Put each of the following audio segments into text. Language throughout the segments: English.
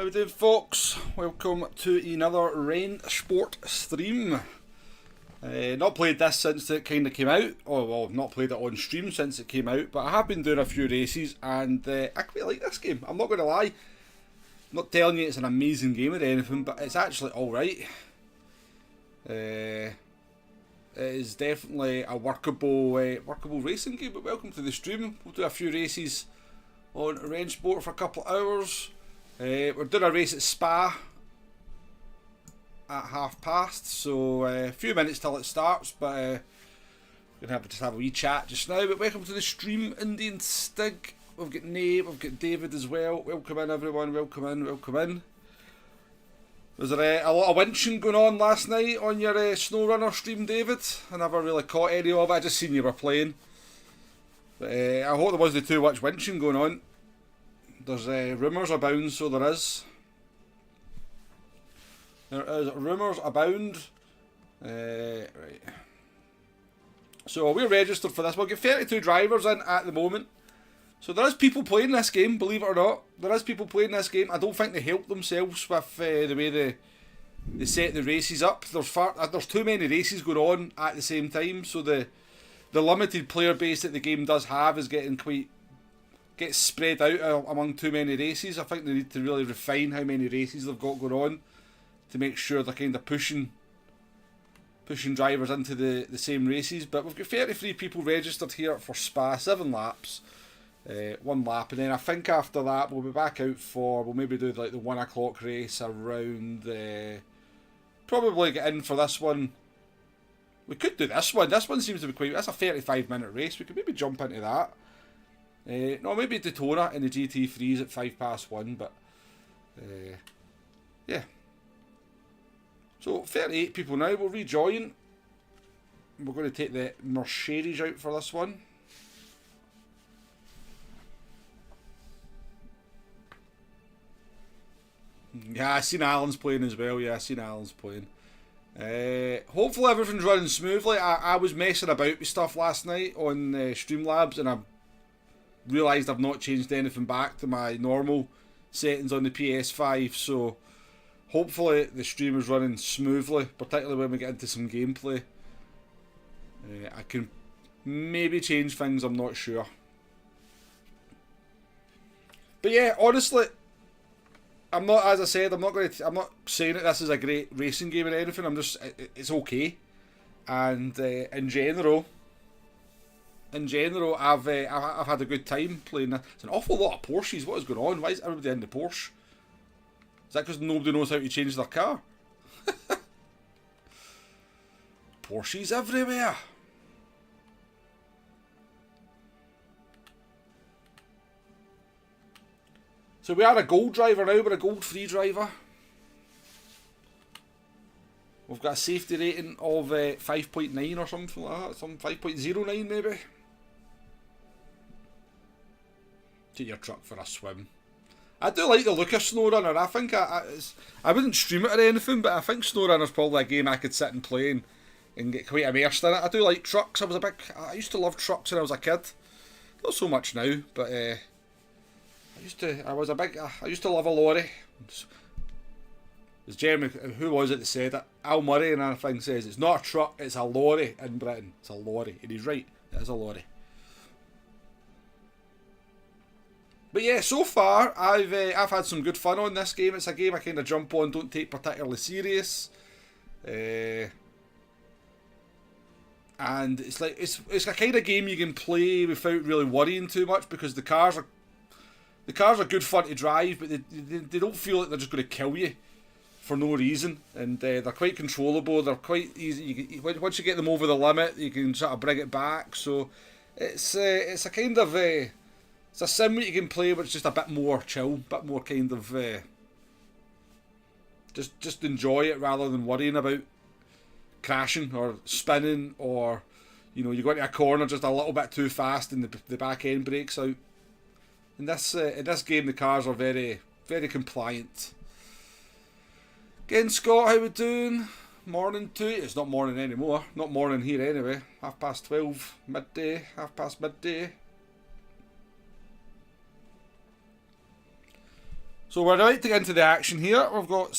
we doing, folks? Welcome to another Rennsport stream. Not played this since it kind of came out. Oh, well, not played it on stream since it came out, but I have been doing a few races, and I quite like this game. I'm not going to lie. I'm not telling you it's an amazing game or anything, but it's actually alright. It is definitely a workable racing game, but welcome to the stream. We'll do a few races on Rennsport for a couple of hours. We're doing a race at Spa at 5:30, so a few minutes till it starts, but we're going to just have a wee chat just now. But welcome to the stream, Indian Stig. We've got Nate, we've got David as well. Welcome in, everyone. Welcome in, welcome in. Was there a lot of winching going on last night on your SnowRunner stream, David? I never really caught any of it. I just seen you were playing. But I hope there wasn't too much winching going on. There's rumours abound, so there is. There is rumours abound. Right. So we're registered for this. We'll get 32 drivers in at the moment. So there is people playing this game, believe it or not. There is people playing this game. I don't think they help themselves with the way they set the races up. There's too many races going on at the same time, so the limited player base that the game does have is gets spread out among too many races. I think they need to really refine how many races they've got going on to make sure they're kind of pushing drivers into the same races. But we've got 33 people registered here for Spa, 7 laps, 1 lap, and then I think after that we'll be back out we'll maybe do like the 1 o'clock race around, probably get in for this one. We could do this one. This one seems to be that's a 35-minute race. We could maybe jump into that. No, maybe Daytona in the GT3s at 1:05, but yeah. So 38 people now. We'll rejoin. We're going to take the Mercedes out for this one. Yeah, I seen Alan's playing as well. Yeah, I seen Alan's playing. Hopefully everything's running smoothly. I was messing about with stuff last night on Streamlabs, and I realised I've not changed anything back to my normal settings on the PS5, so hopefully the stream is running smoothly, particularly when we get into some gameplay. I can maybe change things, I'm not sure. But yeah, honestly, I'm not, as I said, I'm not saying that this is a great racing game or anything. It's okay, and in general, I've had a good time playing this. It's an awful lot of Porsches. What is going on? Why is everybody in the Porsche? Is that because nobody knows how to change their car? Porsches everywhere. So we are a gold driver now. We're a gold free driver. We've got a safety rating of 5.9 or something like that. Some 5.09 maybe. Take your truck for a swim. I do like the look of SnowRunner. I think I wouldn't stream it or anything, but I think SnowRunner's probably a game I could sit and play and get quite immersed in it. I do like trucks. I used to love trucks when I was a kid. Not so much now, but I used to love a lorry. As Jeremy, who was it that said it? Al Murray and everything says it's not a truck, it's a lorry in Britain. It's a lorry, and he's right. It is a lorry. But yeah, so far I've had some good fun on this game. It's a game I kind of jump on, don't take particularly serious, and it's like it's a kind of game you can play without really worrying too much, because the cars are good fun to drive, but they don't feel like they're just going to kill you for no reason, and they're quite controllable. They're quite easy. Once you get them over the limit, you can sort of bring it back. So it's a kind of it's a sim that you can play, but it's just a bit more chill, a bit more kind of just enjoy it rather than worrying about crashing or spinning, or you go into a corner just a little bit too fast and the back end breaks out. In this game, the cars are very, very compliant. Again, Scott, how we doing? Morning to you. It's not morning anymore. Not morning here anyway. 12:30, midday, past midday. So we're about to get into the action here. We've got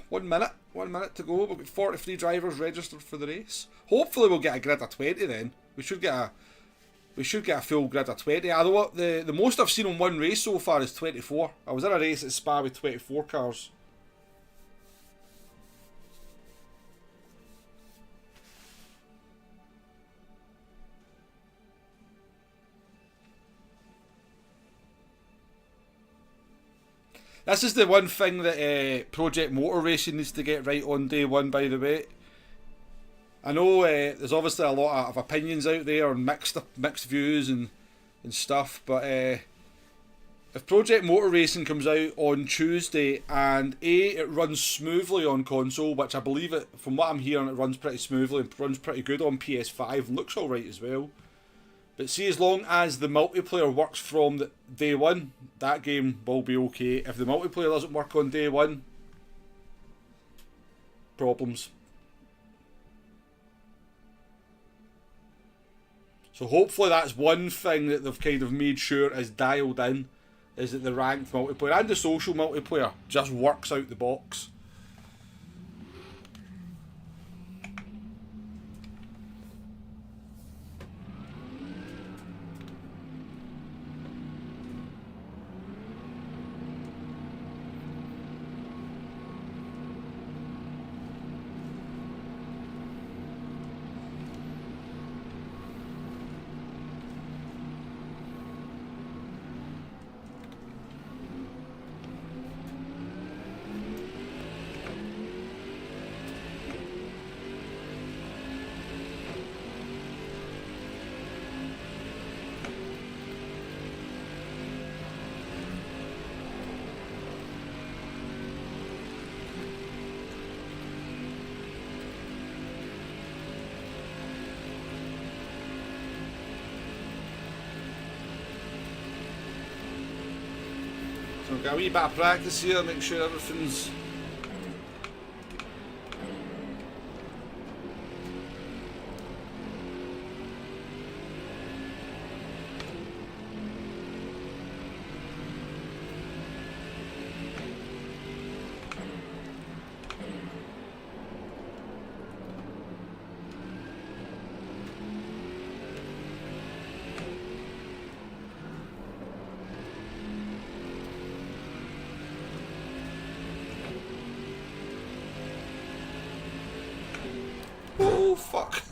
1 minute. 1 minute to go. We've got 43 drivers registered for the race. Hopefully we'll get a grid of 20 then. We should get a full grid of 20. Although the most I've seen on one race so far is 24. I was in a race at Spa with 24 cars. This is the one thing that Project Motor Racing needs to get right on day one, by the way. I know there's obviously a lot of opinions out there and mixed views and stuff, but if Project Motor Racing comes out on Tuesday and it runs smoothly on console, which I believe it, from what I'm hearing, it runs pretty smoothly and runs pretty good on PS5, looks alright as well. But see, as long as the multiplayer works from day one, that game will be okay. If the multiplayer doesn't work on day one, problems. So hopefully that's one thing that they've kind of made sure is dialed in, is that the ranked multiplayer and the social multiplayer just works out the box. So got a wee bit of practice here, make sure everything's fuck.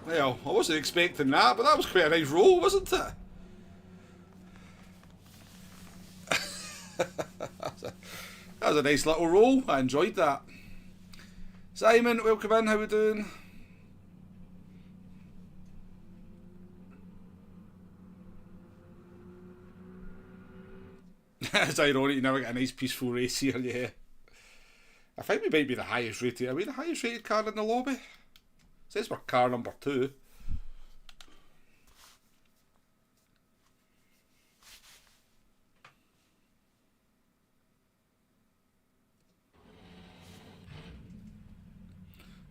Well, I wasn't expecting that, but that was quite a nice roll, wasn't it? That was a nice little roll. I enjoyed that. Simon, welcome in. How we doing? It's ironic you never get a nice peaceful race here, yeah. I think we might be the highest rated. Are we the highest rated car in the lobby? It says we're car number 2.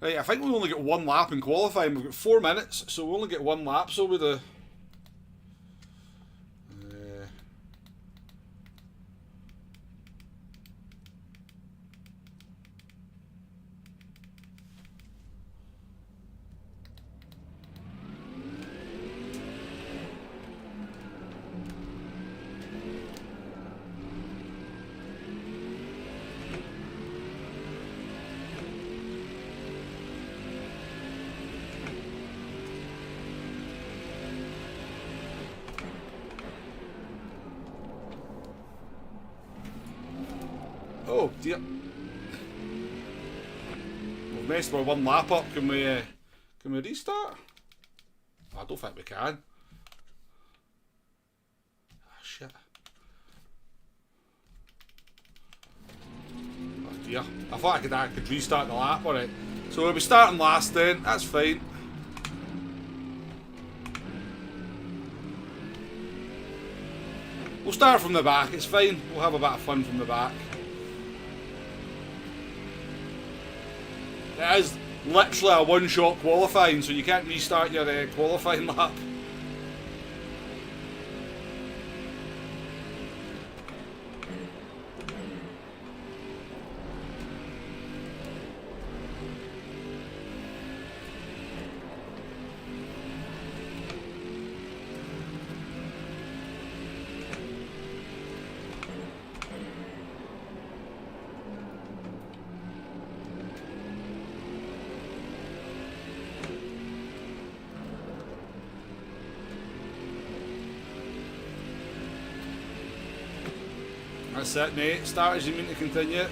Right, I think we only get 1 lap in qualifying. We've got 4 minutes, so we only get 1 lap, so with the... Oh dear. We've messed my 1 lap up. Can we restart? I don't think we can. Ah, shit. Oh dear. I thought I could restart the lap. Alright. So we'll be starting last then. That's fine. We'll start from the back. It's fine. We'll have a bit of fun from the back. It is literally a one-shot qualifying, so you can't restart your qualifying lap. That's it, mate. Start as you mean to continue.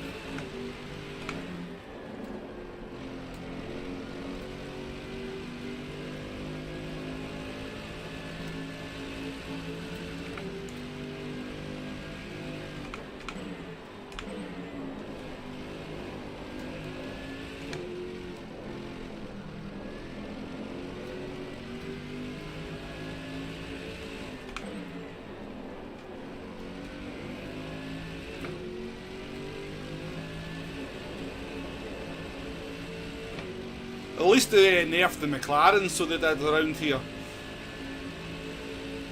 At least they nerfed the McLaren, so they did around here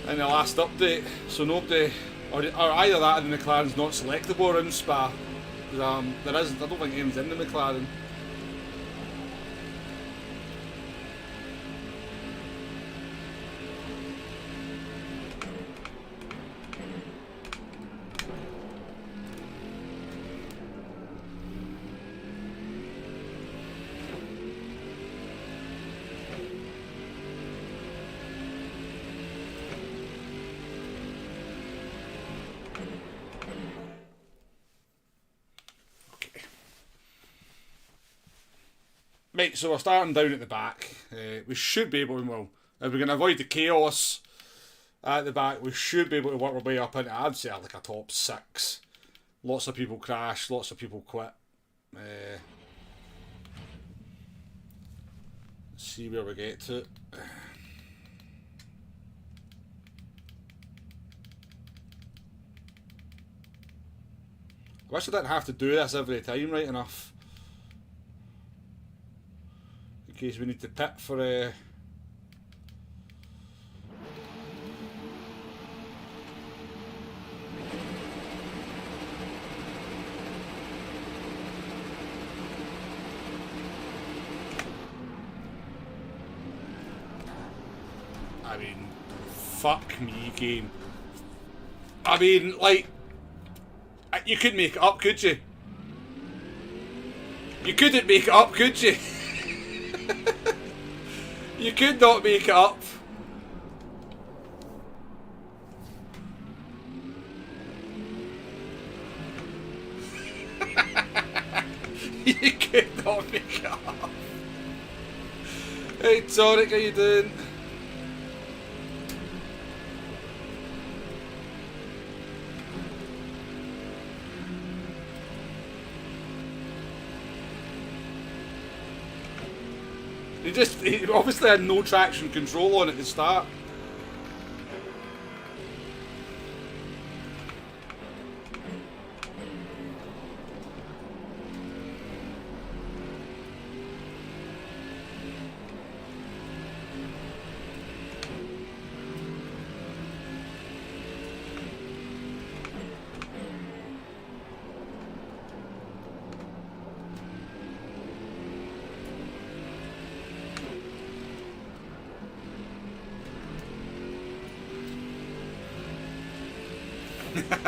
in the last update. So nobody, or either that or the McLaren's not selectable around Spa. There isn't. I don't think anyone's in the McLaren. Right, so we're starting down at the back. We should be able to, well, if we're going to avoid the chaos at the back, we should be able to work our way up into, I'd say, like a top 6. Lots of people crash, lots of people quit. Let's see where we get to. I wish I didn't have to do this every time, right enough. In case we need to pit for I mean, fuck me, game. I mean, like, you couldn't make it up, could you? You couldn't make it up, could you? You could not make it up. You could not make it up. Hey Tonic, how you doing? He obviously had no traction control on at the start.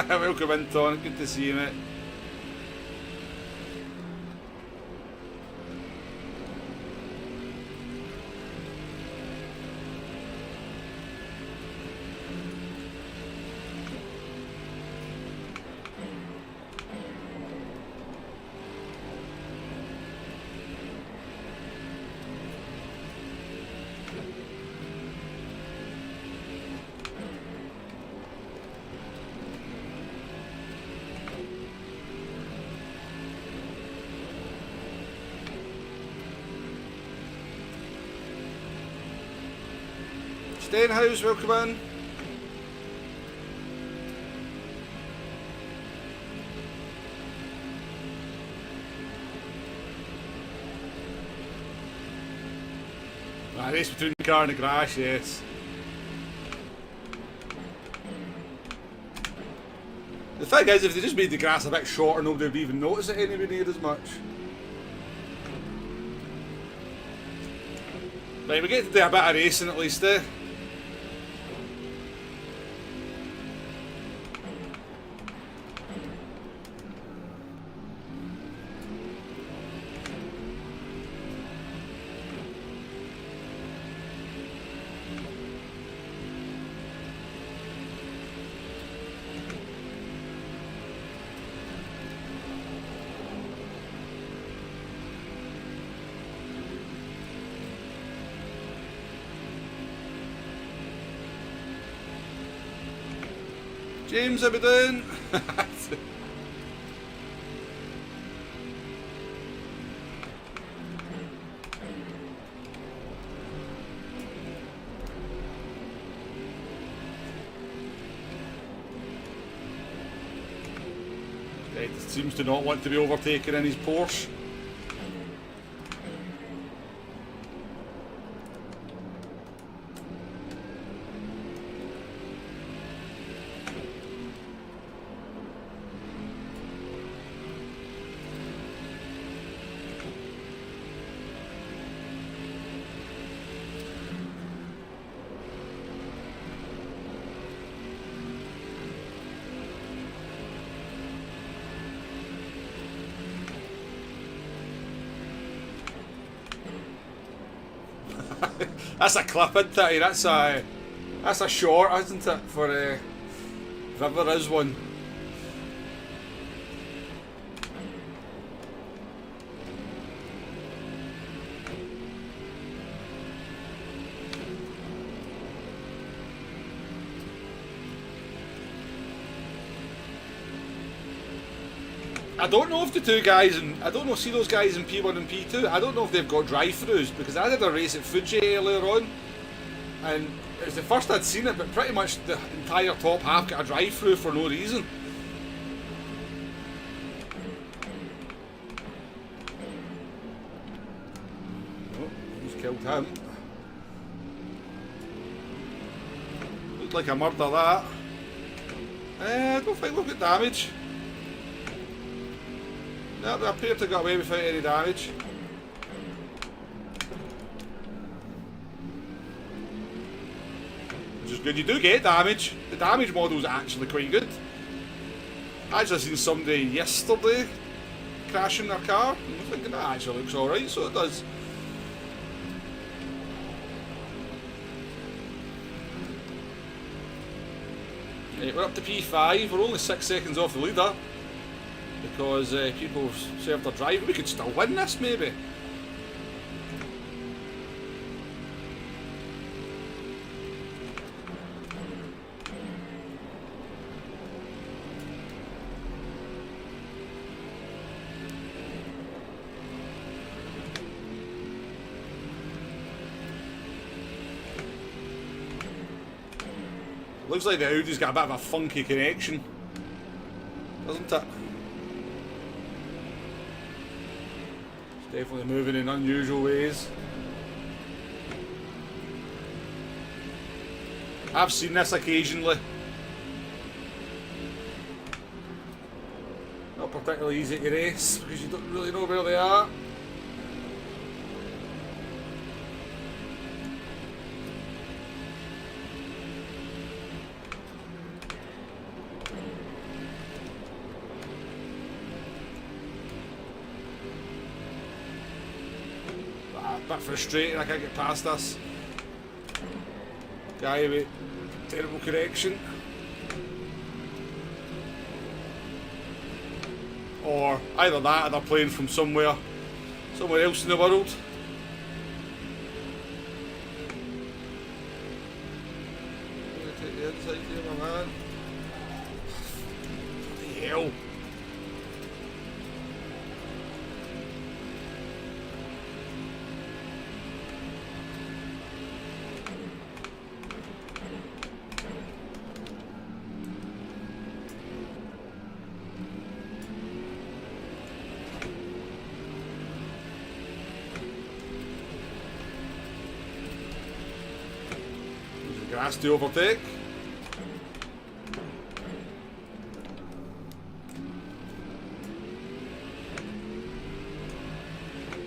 Welcome in, Ton. Good to see you, mate. Stenhouse, welcome in. Ah, race between the car and the grass, yes. The thing is, if they just made the grass a bit shorter, nobody would even notice it anywhere near as much. Right, we get to do a bit of racing at least, eh? James, how we doing? Ed seems to not want to be overtaken in his Porsche. That's a clip, isn't it? That's a short, isn't it? For if ever is one. I don't know if the two guys see those guys in P1 and P2, I don't know if they've got drive-thrus, because I did a race at Fuji earlier on, and it was the first I'd seen it, but pretty much the entire top half got a drive-thru for no reason. Oh, he's killed him. Looked like a murder, that. I don't think we've got damage. No, they appear to have got away without any damage. Which is good. You do get damage. The damage model's actually quite good. I actually seen somebody yesterday crashing their car, and I'm thinking that actually looks alright, so it does. Right, we're up to P5, we're only 6 seconds off the leader. Because people served their drive. We could still win this, maybe. Looks like the Audi's got a bit of a funky connection, doesn't it? Definitely moving in unusual ways. I've seen this occasionally. Not particularly easy to race because you don't really know where they are. A bit frustrating, I can't get past this guy with terrible connection. Or either that or they're playing from somewhere else in the world. I'm gonna take the inside here, my man. Bloody hell. Grass to overtake.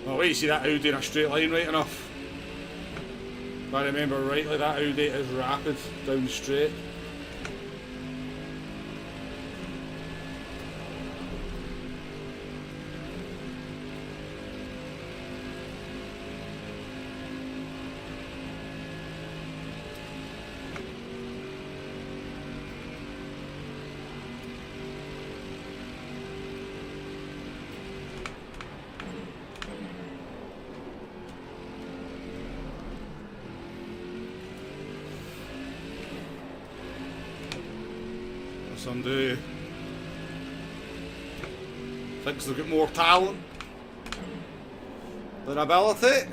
Oh wait, you see that Audi in a straight line right enough. If I remember rightly, that Audi is rapid down the straight. Somebody who thinks they've got more talent than ability.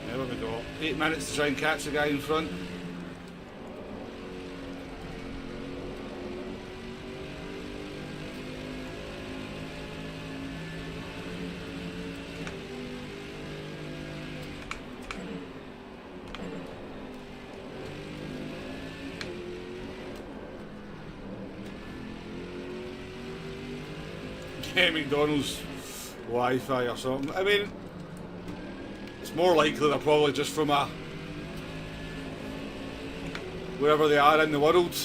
There we go. 8 minutes to try and catch the guy in front. McDonald's Wi-Fi or something. I mean, it's more likely they're probably just from a wherever they are in the world.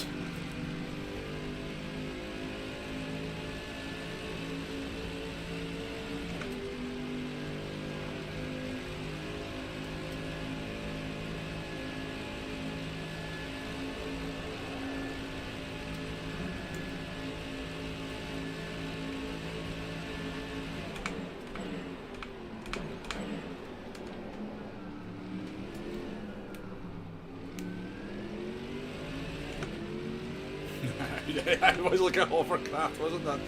Yeah, it was like a hovercraft, wasn't that?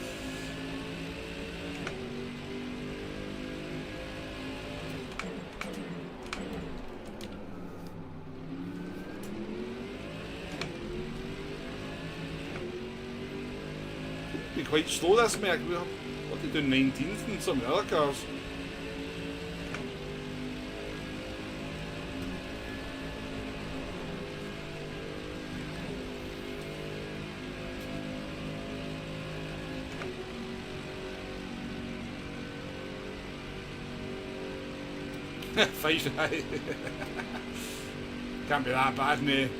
Be quite slow this mate. What they do 19th in some of the other cars. Fight. Can't be that bad, mate.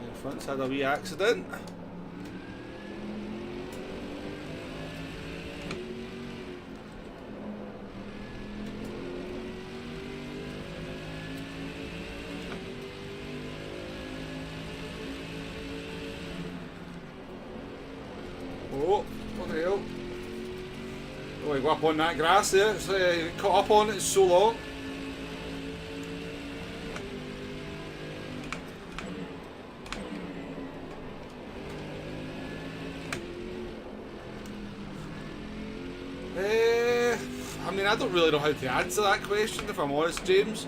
The front's had a wee accident. Oh, what the hell? Oh, I go up on that grass there. It's caught up on it, it's so long. I mean, I don't really know how to answer that question, if I'm honest, James.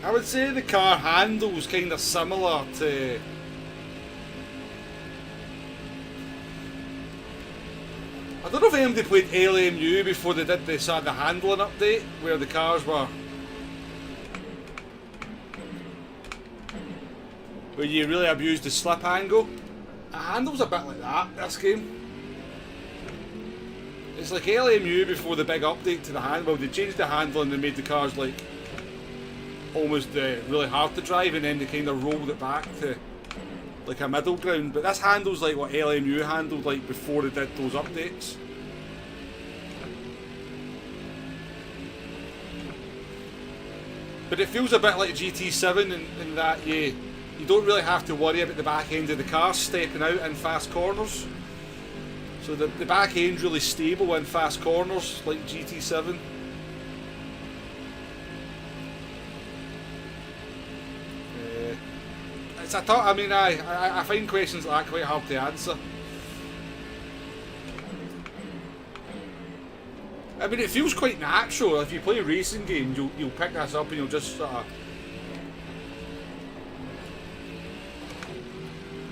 I would say the car handles kind of similar to I don't know if anybody played LMU before they did this the handling update where the cars were where you really abused the slip angle. It handles a bit like that, this game. It's like LMU before the big update to the hand. Well, they changed the handling and made the cars like almost really hard to drive, and then they kind of rolled it back to like a middle ground. But this handles like what LMU handled like before they did those updates. But it feels a bit like GT7 in that you don't really have to worry about the back end of the car stepping out in fast corners. So the back end's really stable in fast corners like GT7. I mean, I find questions like that quite hard to answer. I mean, it feels quite natural. If you play racing games, you'll pick this up and you'll just sort of...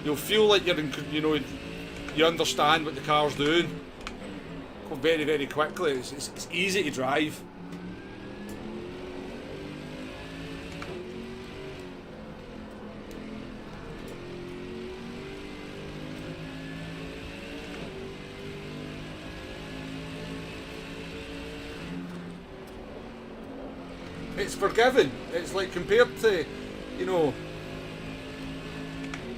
You'll feel like you're in, you understand what the car's doing. Go very, very quickly. It's easy to drive. it's forgiving. It's like compared to, you know,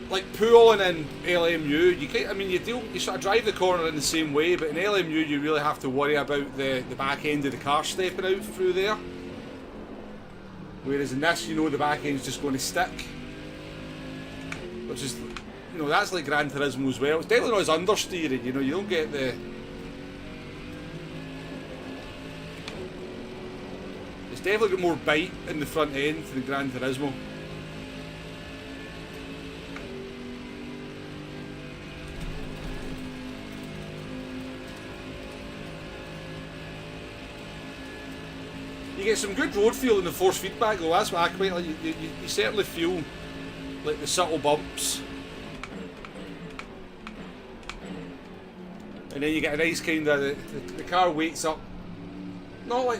like pulling in LMU. You sort of drive the corner in the same way, but in LMU you really have to worry about the back end of the car stepping out through there. Whereas in this, you know, the back end's just going to stick, which is, you know, that's like Gran Turismo as well. It's definitely not as understeering. You know, you don't get the. It's definitely got more bite in the front end than Gran Turismo. You get some good road feel in the force feedback though, that's what I quite like. You certainly feel like the subtle bumps. And then you get a nice kind of, the car weights up. Not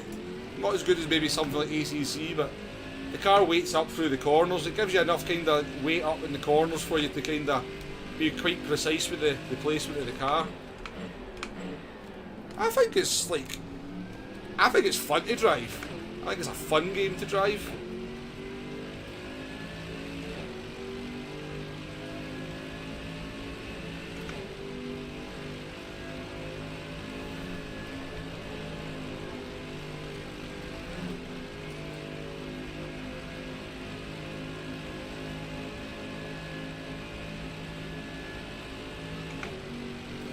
as good as maybe something like ACC, but the car weights up through the corners. It gives you enough kind of weight up in the corners for you to kind of be quite precise with the placement of the car. I think it's fun to drive. I think it's a fun game to drive.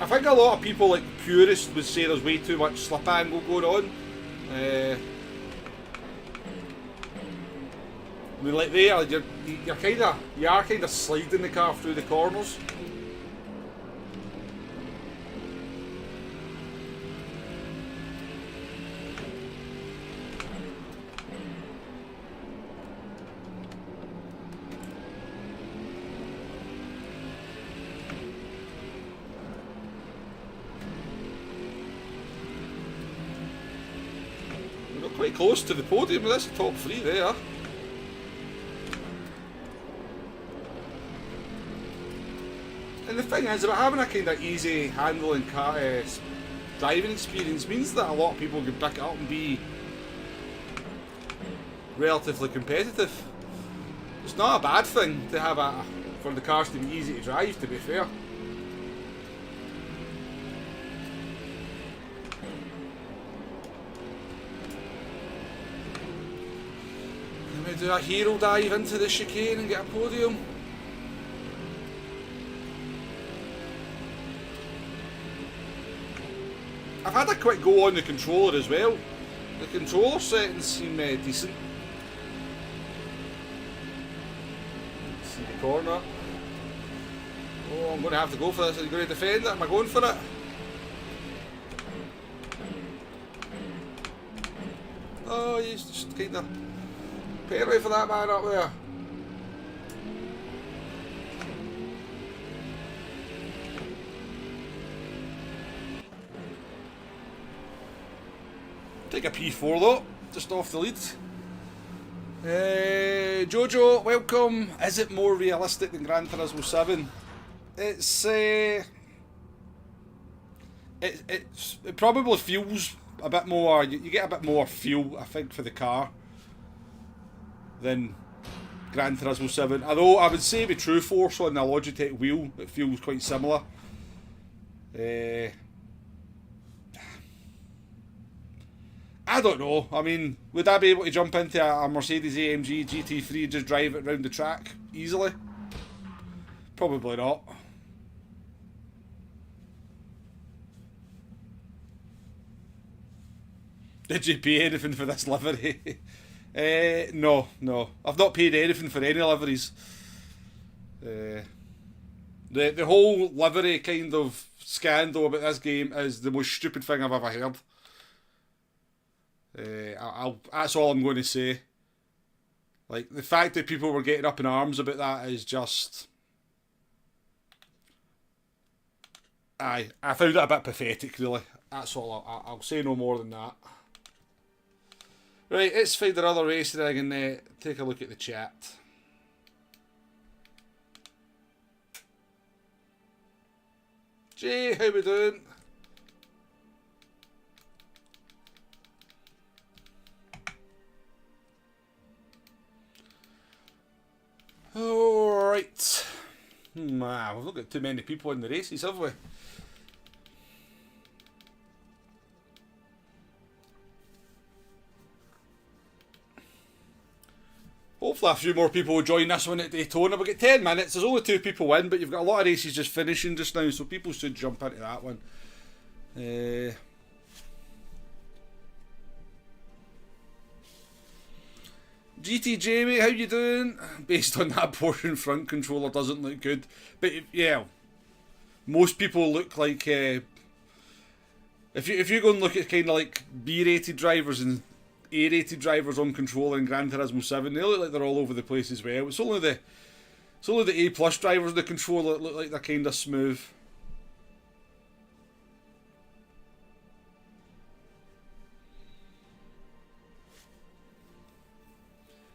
I think a lot of people, like purists, would say there's way too much slip angle going on. I mean, like there, you are kind of sliding the car through the corners. We're not quite close to the podium, but that's the top three there. And the thing is, about having a kind of easy handling driving experience means that a lot of people can pick it up and be relatively competitive. It's not a bad thing to have for the cars to be easy to drive, to be fair. Let me do a hero dive into the chicane and get a podium. I've had a quick go on the controller as well. The controller settings seem decent. See the corner. Oh, I'm going to have to go for this. Are you going to defend it? Am I going for it? Oh, he's just kind of parry for that man up there. Take a P4 though, just off the lead. Jojo, welcome. Is it more realistic than Gran Turismo 7? It probably feels a bit more. You get a bit more feel, I think, for the car than Gran Turismo 7. Although I would say with True Force on the Logitech wheel, it feels quite similar. I don't know. I mean, would I be able to jump into a Mercedes AMG GT3 and just drive it around the track easily? Probably not. Did you pay anything for this livery? No. I've not paid anything for any liveries. The whole livery kind of scandal about this game is the most stupid thing I've ever heard. That's all I'm going to say. Like, the fact that people were getting up in arms about that is just... I found it a bit pathetic, really. That's all. I'll say no more than that. Right, let's find another race and I can take a look at the chat. Jay, how we doing? Right. We've not got too many people in the races, have we? Hopefully a few more people will join this one at Daytona. We've got 10 minutes. There's only 2 people in, but you've got a lot of races just finishing just now, so people should jump into that one. GT Jamie, how you doing? Based on that portion, front controller doesn't look good. But yeah, most people look like... if you go and look at kind of like B-rated drivers and A-rated drivers on controller in Gran Turismo 7, they look like they're all over the place as well. It's only the A+ drivers in the controller that look like they're kind of smooth.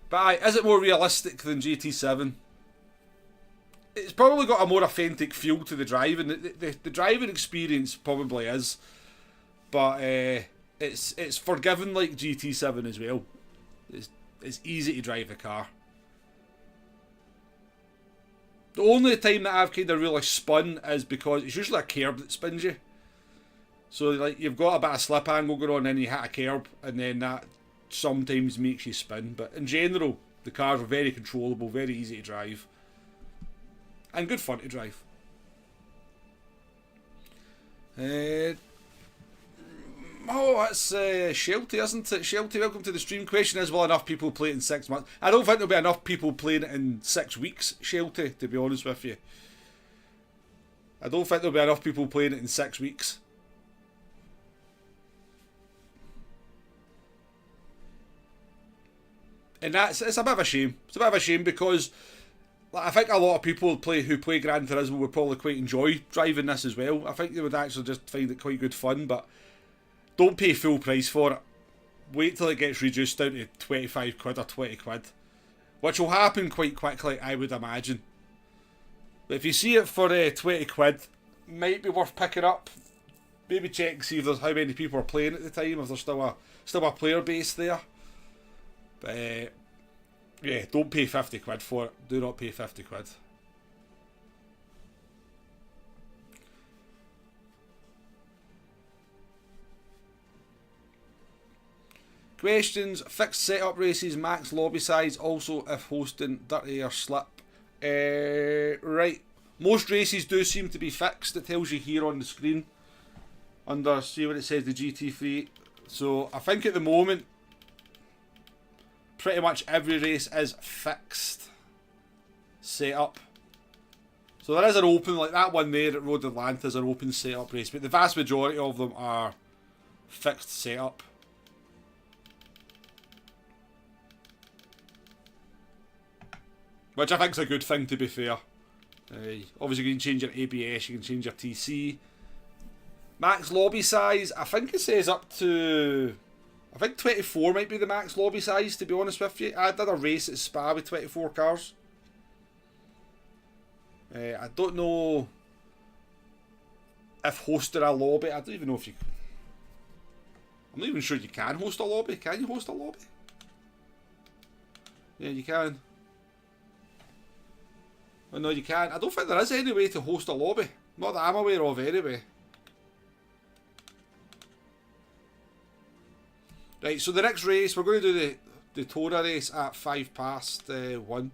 But aye, is it more realistic than GT7? It's probably got a more authentic feel to the driving. The driving experience probably is, but it's forgiving like GT7 as well. It's easy to drive the car. The only time that I've kind of really spun is because it's usually a curb that spins you. So like you've got a bit of slip angle going on, and then you hit a curb, and then that sometimes makes you spin. But in general, the cars are very controllable, very easy to drive, and good fun to drive. Oh, that's Shelty, isn't it? Shelty, welcome to the stream. Question is, will enough people play it in 6 months? I don't think there'll be enough people playing it in 6 weeks, Shelty, to be honest with you. I don't think there'll be enough people playing it in 6 weeks. And it's a bit of a shame. It's a bit of a shame because like, I think a lot of people who play Gran Turismo would probably quite enjoy driving this as well. I think they would actually just find it quite good fun, but don't pay full price for it. Wait till it gets reduced down to 25 quid or 20 quid. Which will happen quite quickly, I would imagine. But if you see it for 20 quid, might be worth picking up. Maybe check and see if there's how many people are playing at the time, if there's still a player base there. But yeah, don't pay 50 quid for it. Do not pay 50 quid. Questions. Fixed setup races, max lobby size, also if hosting dirty or slip. Right. Most races do seem to be fixed. It tells you here on the screen. Under, see what it says, the GT3. So I think at the moment, pretty much every race is fixed setup. So there is an open, like that one there at Road Atlanta is an open setup race, but the vast majority of them are fixed setup. Which I think is a good thing, to be fair. Obviously you can change your ABS, you can change your TC. Max lobby size, I think it says up to... I think 24 might be the max lobby size, to be honest with you. I did a race at Spa with 24 cars. I don't know if hosting a lobby, I don't even know if you... I'm not even sure you can host a lobby. Can you host a lobby? Yeah, you can. Oh, no, you can't. I don't think there is any way to host a lobby. Not that I'm aware of, anyway. Right, so the next race, we're going to do the Daytona race at 1:05.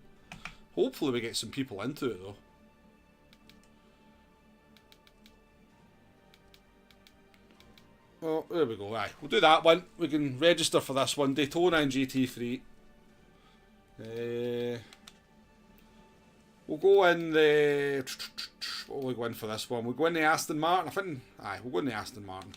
Hopefully we get some people into it, though. Oh, there we go. Aye, we'll do that one. We can register for this one. Daytona and GT3. We'll go in the... What will we go in for this one? We'll go in the Aston Martin. I think... Aye, we'll go in the Aston Martin.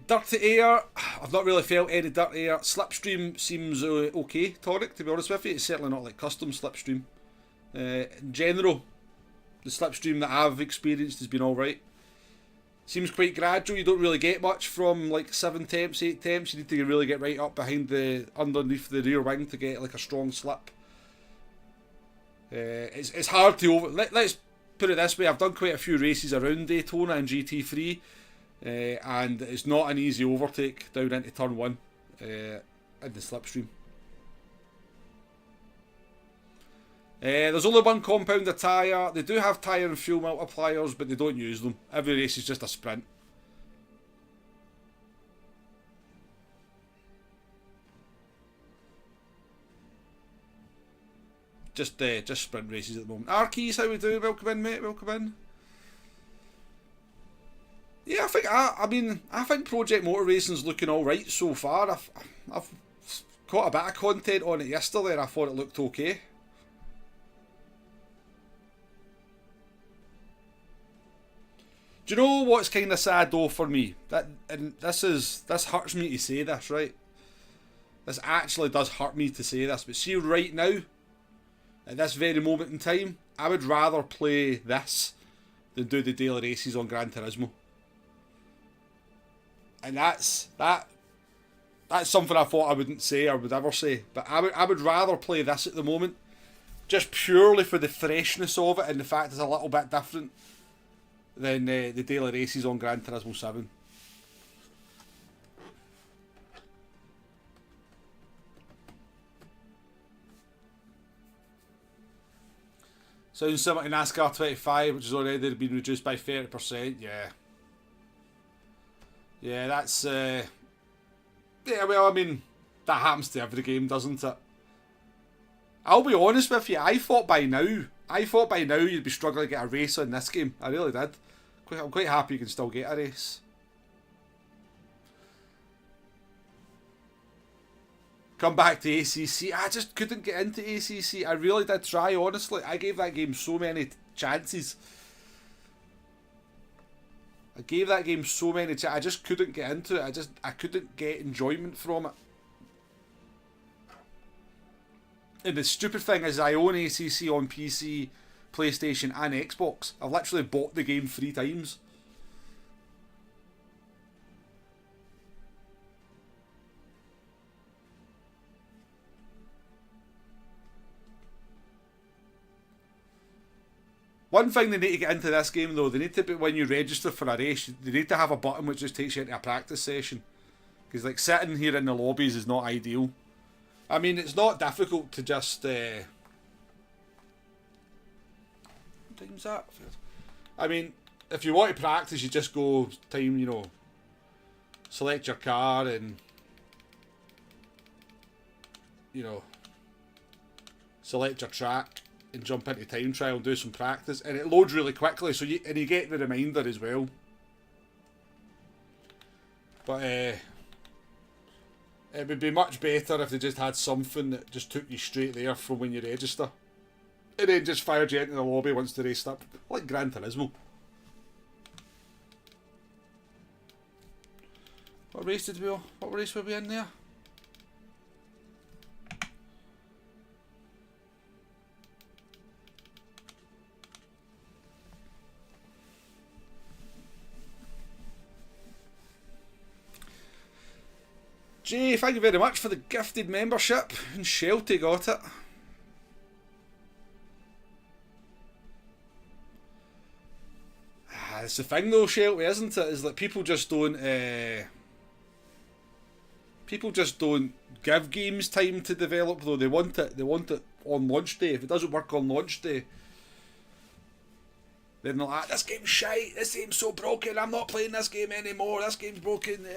Dirty air, I've not really felt any dirty air. Slipstream seems okay, Tonic, to be honest with you. It's certainly not like custom slipstream. In general, the slipstream that I've experienced has been alright. Seems quite gradual, you don't really get much from like 7 temps, 8 temps. You need to really get right up behind underneath the rear wing to get like a strong slip. It's hard to let's put it this way, I've done quite a few races around Daytona and GT3. and it's not an easy overtake down into turn 1 in the slipstream. There's only one compounder tyre. They do have tyre and fuel multipliers, but they don't use them. Every race is just a sprint. Just sprint races at the moment. Arkeys, how we doing? Welcome in, mate. Welcome in. Yeah, I think Project Motor Racing's looking all right so far. I've caught a bit of content on it yesterday, and I thought it looked okay. Do you know what's kind of sad though for me? This hurts me to say this, right? This actually does hurt me to say this, but see right now, at this very moment in time, I would rather play this than do the daily races on Gran Turismo. And that's something I thought I wouldn't say or would ever say, but I would rather play this at the moment, just purely for the freshness of it and the fact it's a little bit different than the daily races on Gran Turismo 7. Sounds similar to NASCAR 25, which has already been reduced by 30%. Yeah, that's... yeah, well, I mean, that happens to every game, doesn't it? I'll be honest with you, I thought by now you'd be struggling to get a race in this game. I really did. I'm quite happy you can still get a race. Come back to ACC. I just couldn't get into ACC. I really did try, honestly. I gave that game so many chances. I just couldn't get into it. I couldn't get enjoyment from it. And the stupid thing is I own ACC on PC, PlayStation and Xbox. I've literally bought the game 3 times. One thing they need to get into this game though, they need to, when you register for a race, they need to have a button which just takes you into a practice session. Because like sitting here in the lobbies is not ideal. I mean, it's not difficult to just... what time's that? I mean, if you want to practice, you just go time, you know, select your car and, you know, select your track and jump into time trial and do some practice, and it loads really quickly, so you get the reminder as well. But it would be much better if they just had something that just took you straight there from when you register, and then just fired you into the lobby once the race started, like Gran Turismo. What race were we in there? Jay, thank you very much for the gifted membership, and Shelty got it. It's the thing though, Shelty, isn't it? Is that people just don't give games time to develop though. They want it on launch day. If it doesn't work on launch day, then they're like, this game's shite, this game's so broken, I'm not playing this game anymore, this game's broken.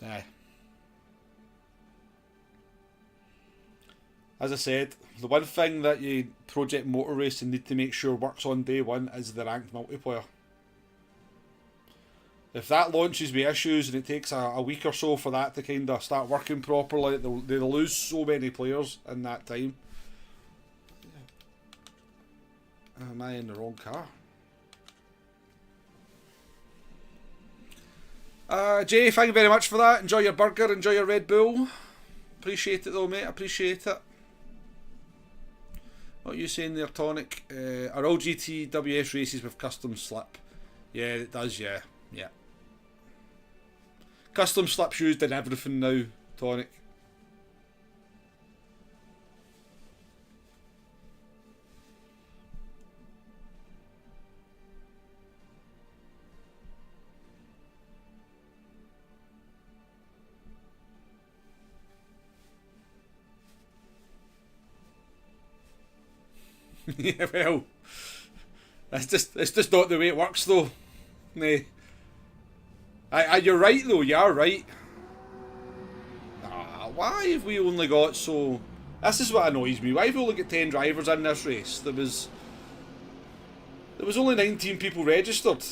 Aye. As I said, the one thing that Project Motor Racing need to make sure works on day one is the ranked multiplayer. If that launches with issues and it takes a week or so for that to kind of start working properly, they'll lose so many players in that time. Am I in the wrong car? Jay, thank you very much for that. Enjoy your burger, enjoy your Red Bull. Appreciate it though, mate. Appreciate it. What are you saying there, Tonic? Are all GTWS races with custom slip? Yeah, it does, yeah. Custom slip's used in everything now, Tonic. Yeah, well, it's just not the way it works, though. Nah. You're right, though. You are right. Why have we only got so... This is what annoys me. Why have we only got 10 drivers in this race? There was only 19 people registered.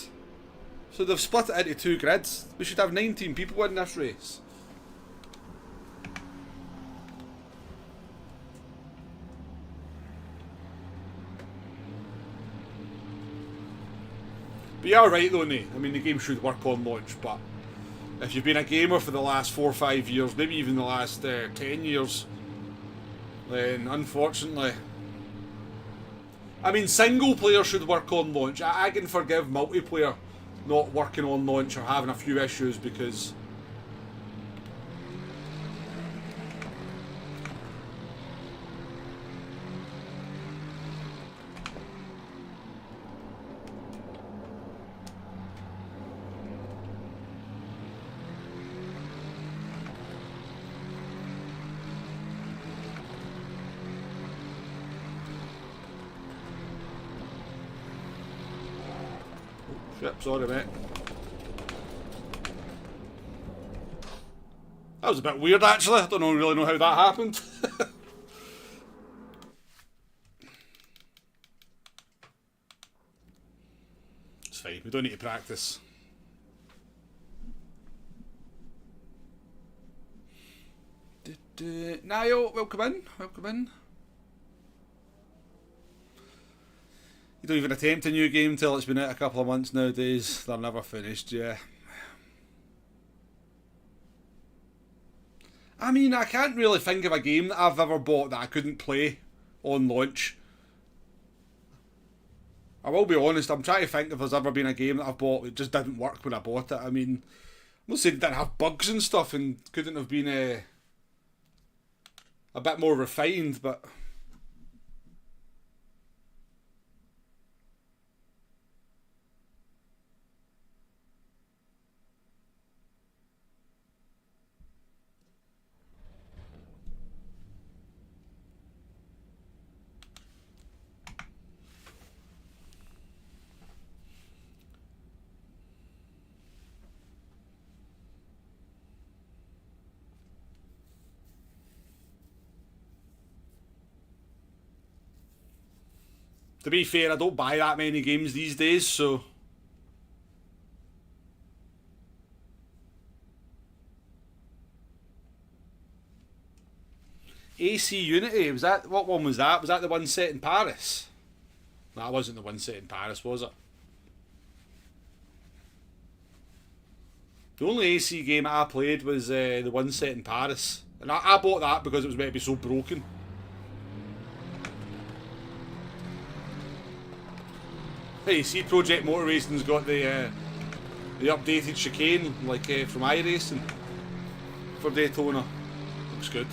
So they've split it into 2 grids. We should have 19 people in this race. But you are right, though, Nate. I mean, the game should work on launch, but if you've been a gamer for the last 4 or 5 years, maybe even the last 10 years, then unfortunately... I mean, single player should work on launch. I can forgive multiplayer not working on launch or having a few issues because... Shit, sorry mate. That was a bit weird actually. I don't really know how that happened. It's fine, we don't need to practice. Nayo, welcome in, welcome in. You don't even attempt a new game till it's been out a couple of months nowadays. They're never finished, yeah. I mean, I can't really think of a game that I've ever bought that I couldn't play on launch. I will be honest, I'm trying to think if there's ever been a game that I've bought that just didn't work when I bought it. I mean, I'm not saying it didn't have bugs and stuff and couldn't have been a bit more refined, but... To be fair, I don't buy that many games these days, so... AC Unity, was that... What one was that? Was that the one set in Paris? No, that wasn't the one set in Paris, was it? The only AC game I played was the one set in Paris. And I bought that because it was meant to be so broken. Hey, see, Project Motor Racing's got the updated chicane, like from iRacing, for Daytona. Looks good.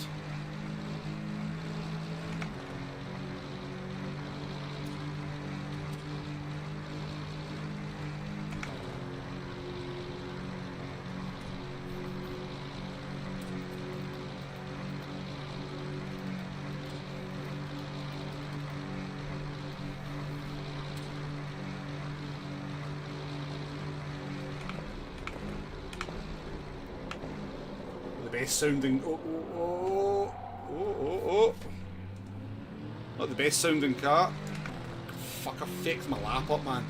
Best sounding not the best sounding car. Fuck, I fucked my lap up, man.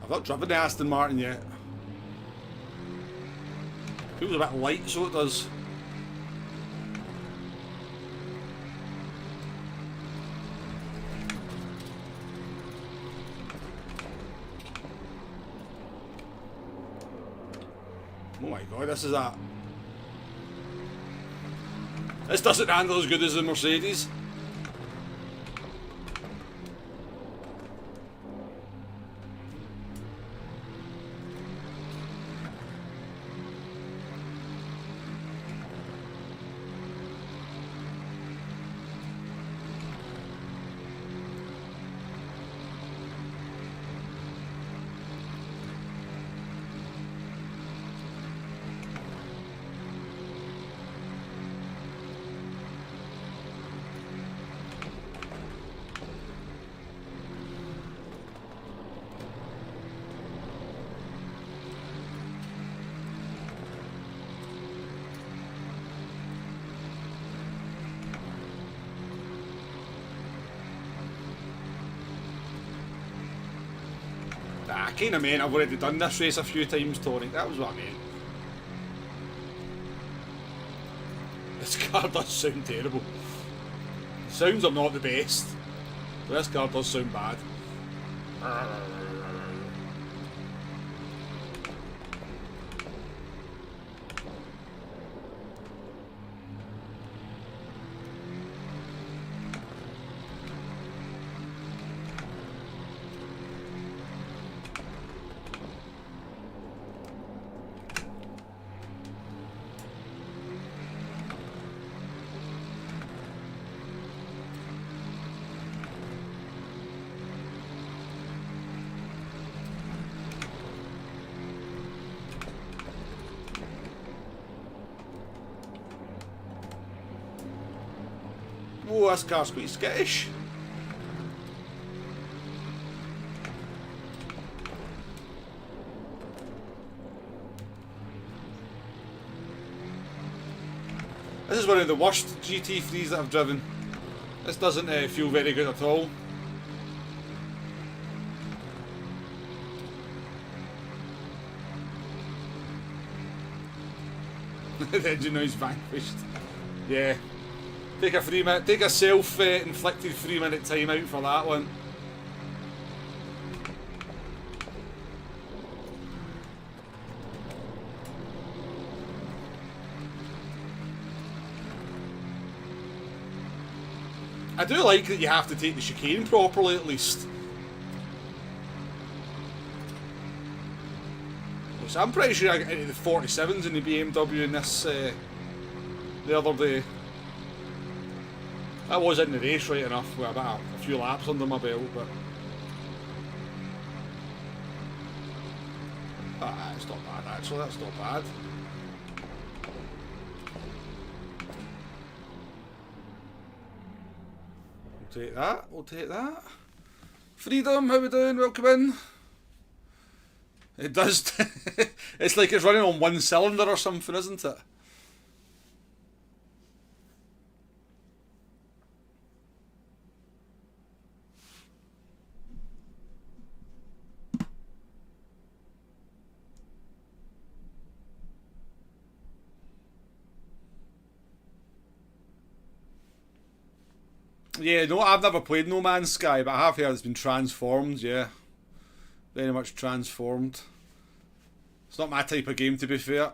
I've not driven the Aston Martin yet. Feels a bit light, so it does. Oh my god, this is that. This doesn't handle as good as the Mercedes. I kind of meant I've already done this race a few times, Tony. That was what I meant. This car does sound terrible. The sounds are not the best. But this car does sound bad. Oh, this car's quite skittish. This is one of the worst GT3s that I've driven. This doesn't feel very good at all. The engine noise vanquished. Yeah. Take a 3 minute, take a self-inflicted 3 minute timeout for that one. I do like that you have to take the chicane properly at least. So I'm pretty sure I got into the 47s in the BMW in this the other day. I was in the race right enough with about a few laps under my belt, but it's not bad actually, that's not bad. We'll take that, we'll take that. Freedom, how we doing? Welcome in. It does, it's like it's running on one cylinder or something, isn't it? Yeah, no, I've never played No Man's Sky, but I have heard it's been transformed, yeah. Very much transformed. It's not my type of game, to be fair.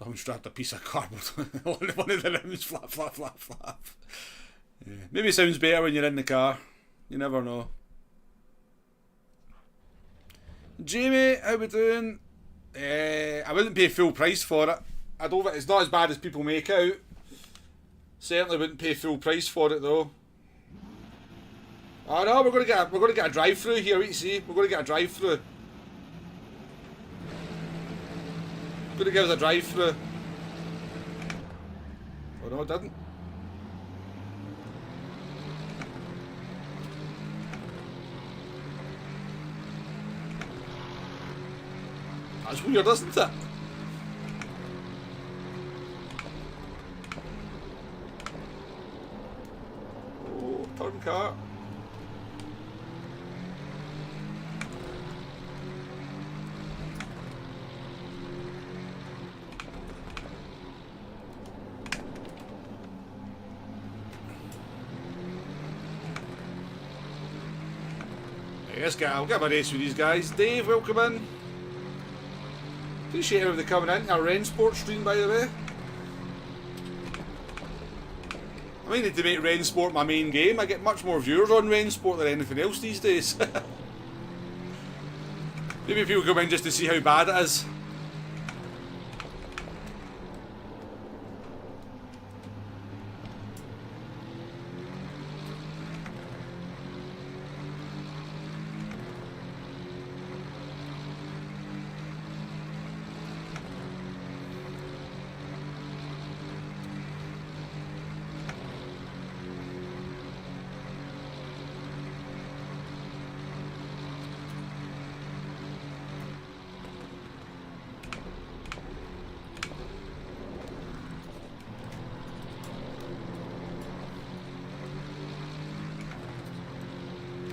I'm strapped a piece of cardboard on one of the rims, flap, flap, flap, flap. Yeah. Maybe it sounds better when you're in the car. You never know. Jamie, how we doing? I wouldn't pay full price for it. I don't think it's not as bad as people make out. Certainly wouldn't pay full price for it though. Oh no, we're gonna get a drive-through here. Wait, see, we're gonna get a drive-through. Gonna give us a drive-through. Oh no, it didn't. That's weird, isn't it? Oh, turn car. Yes, guy, I'll get my race with these guys. Dave, welcome in. Appreciate everybody coming in. Our Rennsport stream, by the way. I might need to make Rennsport my main game. I get much more viewers on Rennsport than anything else these days. Maybe people come in just to see how bad it is.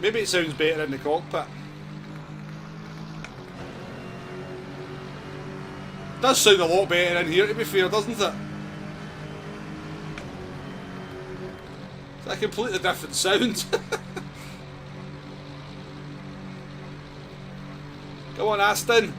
Maybe it sounds better in the cockpit. It does sound a lot better in here, to be fair, doesn't it? It's a completely different sound. Go on, Aston.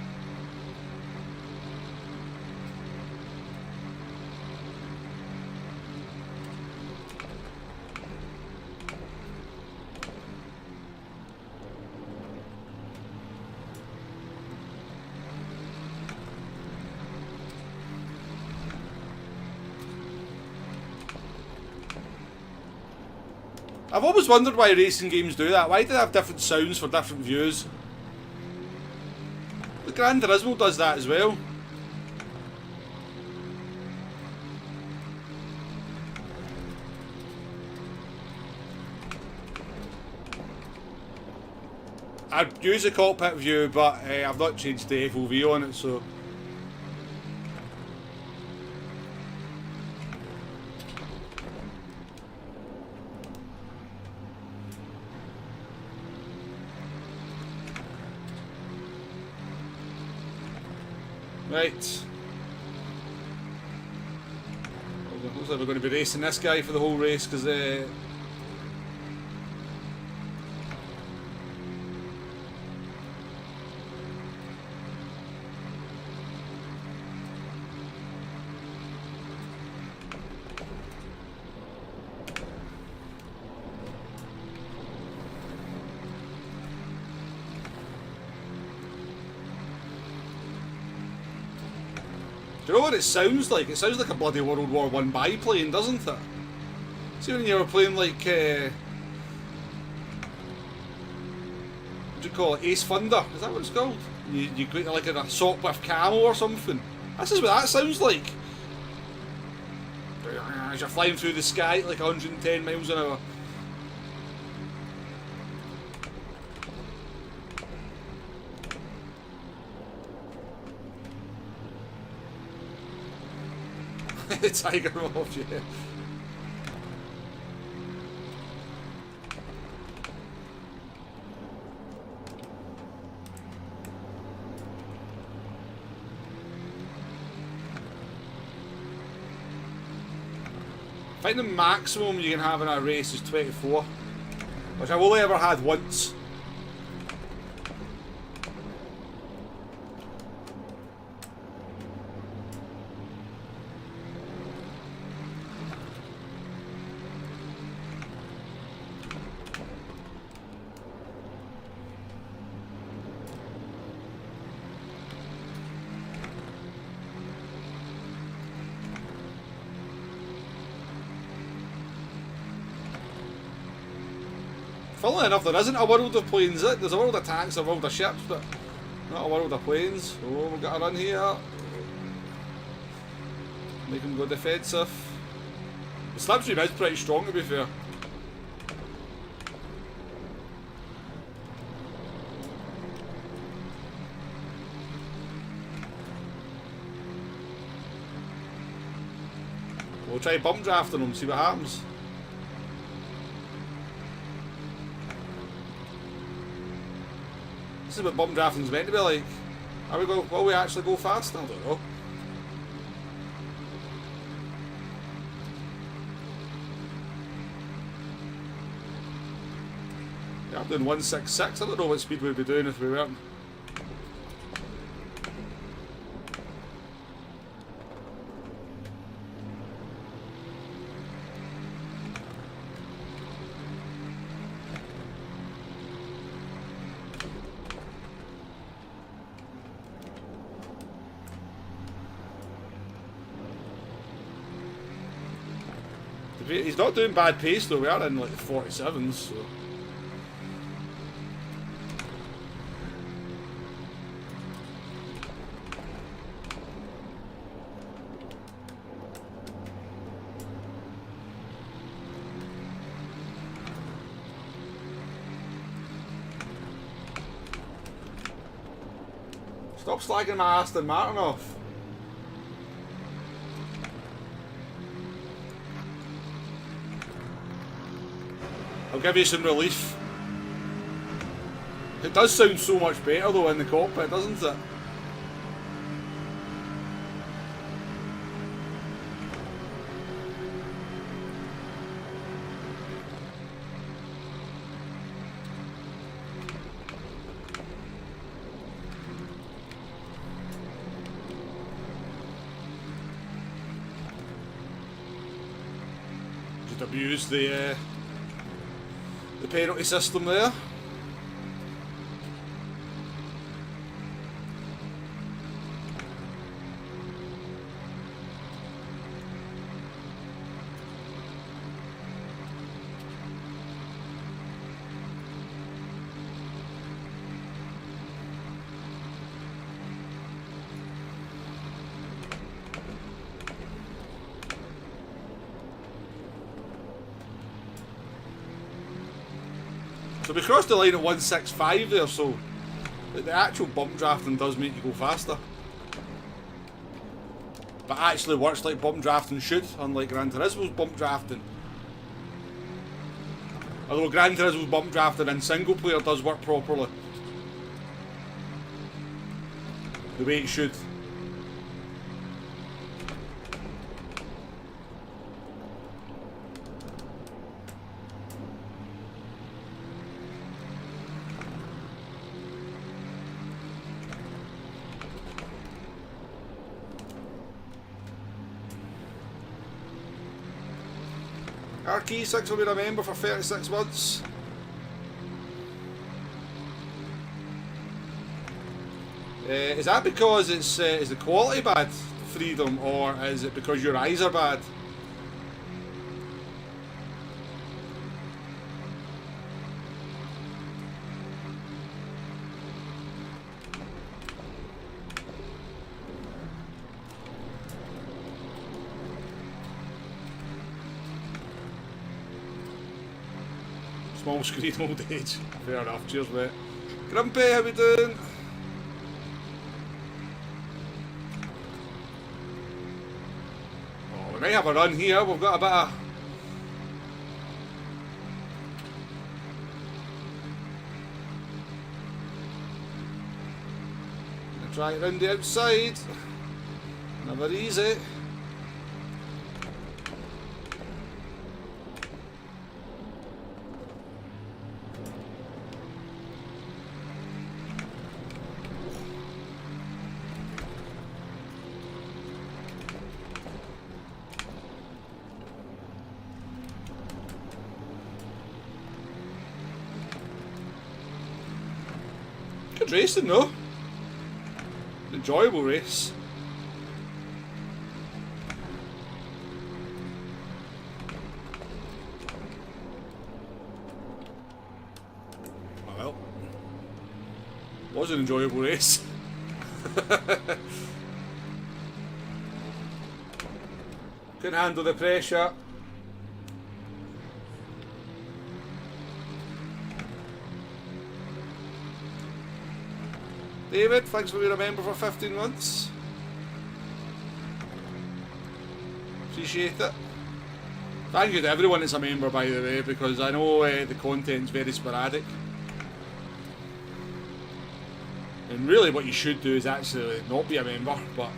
I've always wondered why racing games do that. Why do they have different sounds for different views? The Gran Turismo does that as well. I'd use the cockpit view, but I've not changed the FOV on it, so... Right. Looks like we're going to be racing this guy for the whole race, because... do you know what it sounds like? It sounds like a bloody World War I biplane, doesn't it? See when you were playing like, what do you call it, Ace Thunder? Is that what it's called? You go like in a sock with camo or something. This is what that sounds like. As you're flying through the sky at like 110 miles an hour. Tiger Moth, yeah. I think the maximum you can have in a race is 24, which I've only ever had once. Funnily enough, there isn't a world of planes. There's a world of tanks, a world of ships, but not a world of planes. Oh, we've got a run here. Make them go defensive. The slipstream is pretty strong, to be fair. We'll try bump drafting them, see what happens. This is what bump drafting's meant to be like. Will we actually go faster? I don't know. Yeah, I'm doing 166. I don't know what speed we'd be doing if we weren't. He's not doing bad pace though, we are in like the 47s, so... Stop slagging my Aston Martin off. I'll give you some relief. It does sound so much better though in the cockpit, doesn't it? Just abuse the penalty system there. So we crossed the line at 165 there, so the actual bump drafting does make you go faster. But actually works like bump drafting should, unlike Gran Turismo's bump drafting. Although Gran Turismo's bump drafting in single player does work properly. The way it should. RK6 will be a member for 36 months. Is that because it's is the quality bad, Freedom, or is it because your eyes are bad? Small screen old age. Fair enough. Cheers, mate. Grumpy, how we doing? Oh, we might have a run here. We've got a bit of... Try it round the outside. Never easy. Good racing though. Enjoyable race. Well, was an enjoyable race. Couldn't handle the pressure. David, thanks for being a member for 15 months. Appreciate it. Thank you to everyone that's a member, by the way, because I know the content's very sporadic. And really what you should do is actually not be a member, but...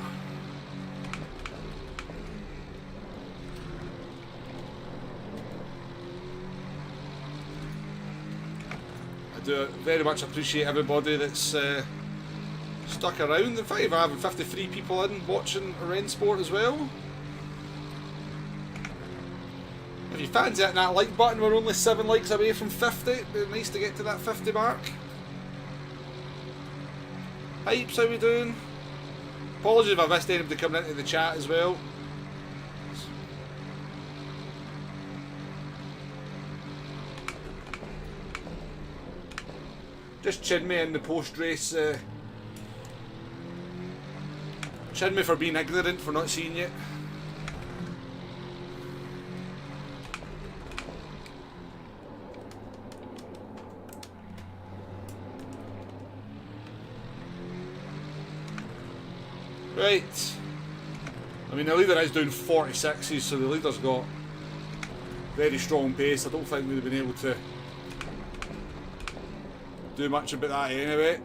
I do very much appreciate everybody that's stuck around. In fact, we're having 53 people in watching Rennsport as well. If you fancy hitting that like button, we're only 7 likes away from 50. It'd be nice to get to that 50 mark. Hypes, how we doing? Apologies if I missed anybody coming into the chat as well. Just chin me in the post-race. Chin me for being ignorant, for not seeing you. Right. I mean, the leader is doing 46s, so the leader's got very strong pace. I don't think we'd have been able to do much about that anyway.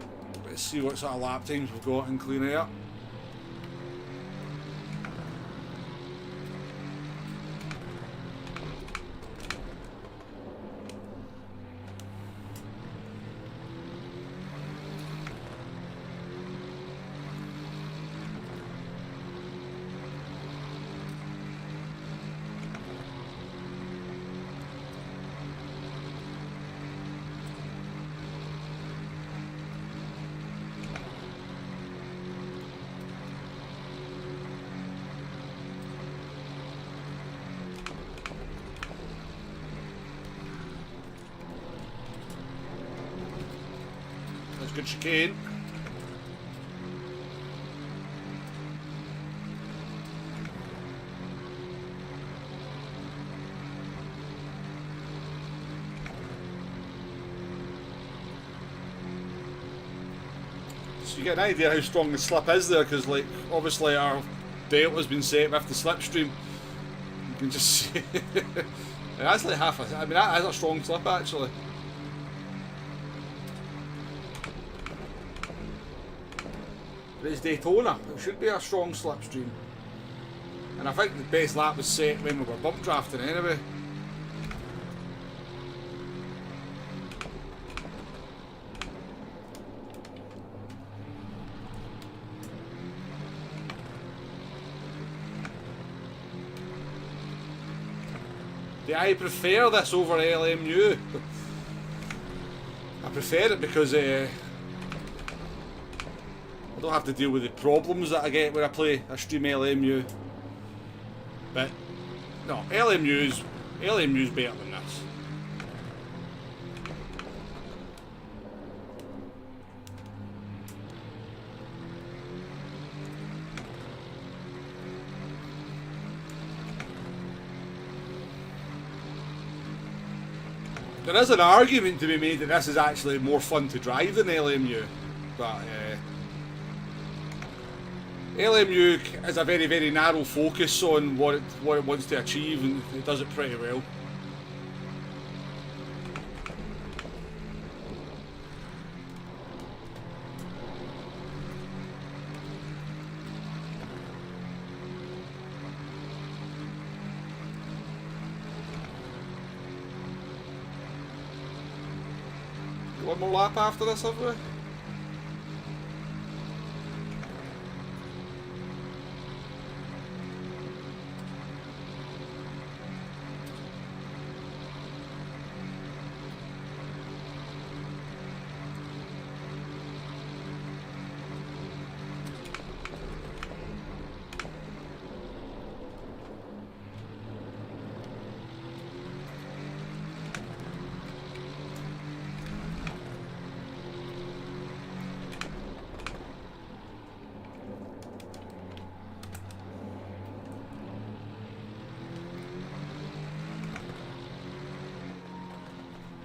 Let's see what sort of lap times we've got in clean air. Good chicane. So you get an idea how strong the slip is there, because like obviously our delta's been set with the slipstream. You can just see that's like half a, I mean that is a strong slip actually. It's Daytona, it should be a strong slipstream. And I think the best lap was set when we were bump drafting anyway. Yeah, I prefer this over LMU. I prefer it because I don't have to deal with the problems that I get when I play a stream LMU. But no, LMU's better than this. There is an argument to be made that this is actually more fun to drive than LMU, but LMU has a very, very narrow focus on what it wants to achieve, and it does it pretty well. One more lap after this, have we?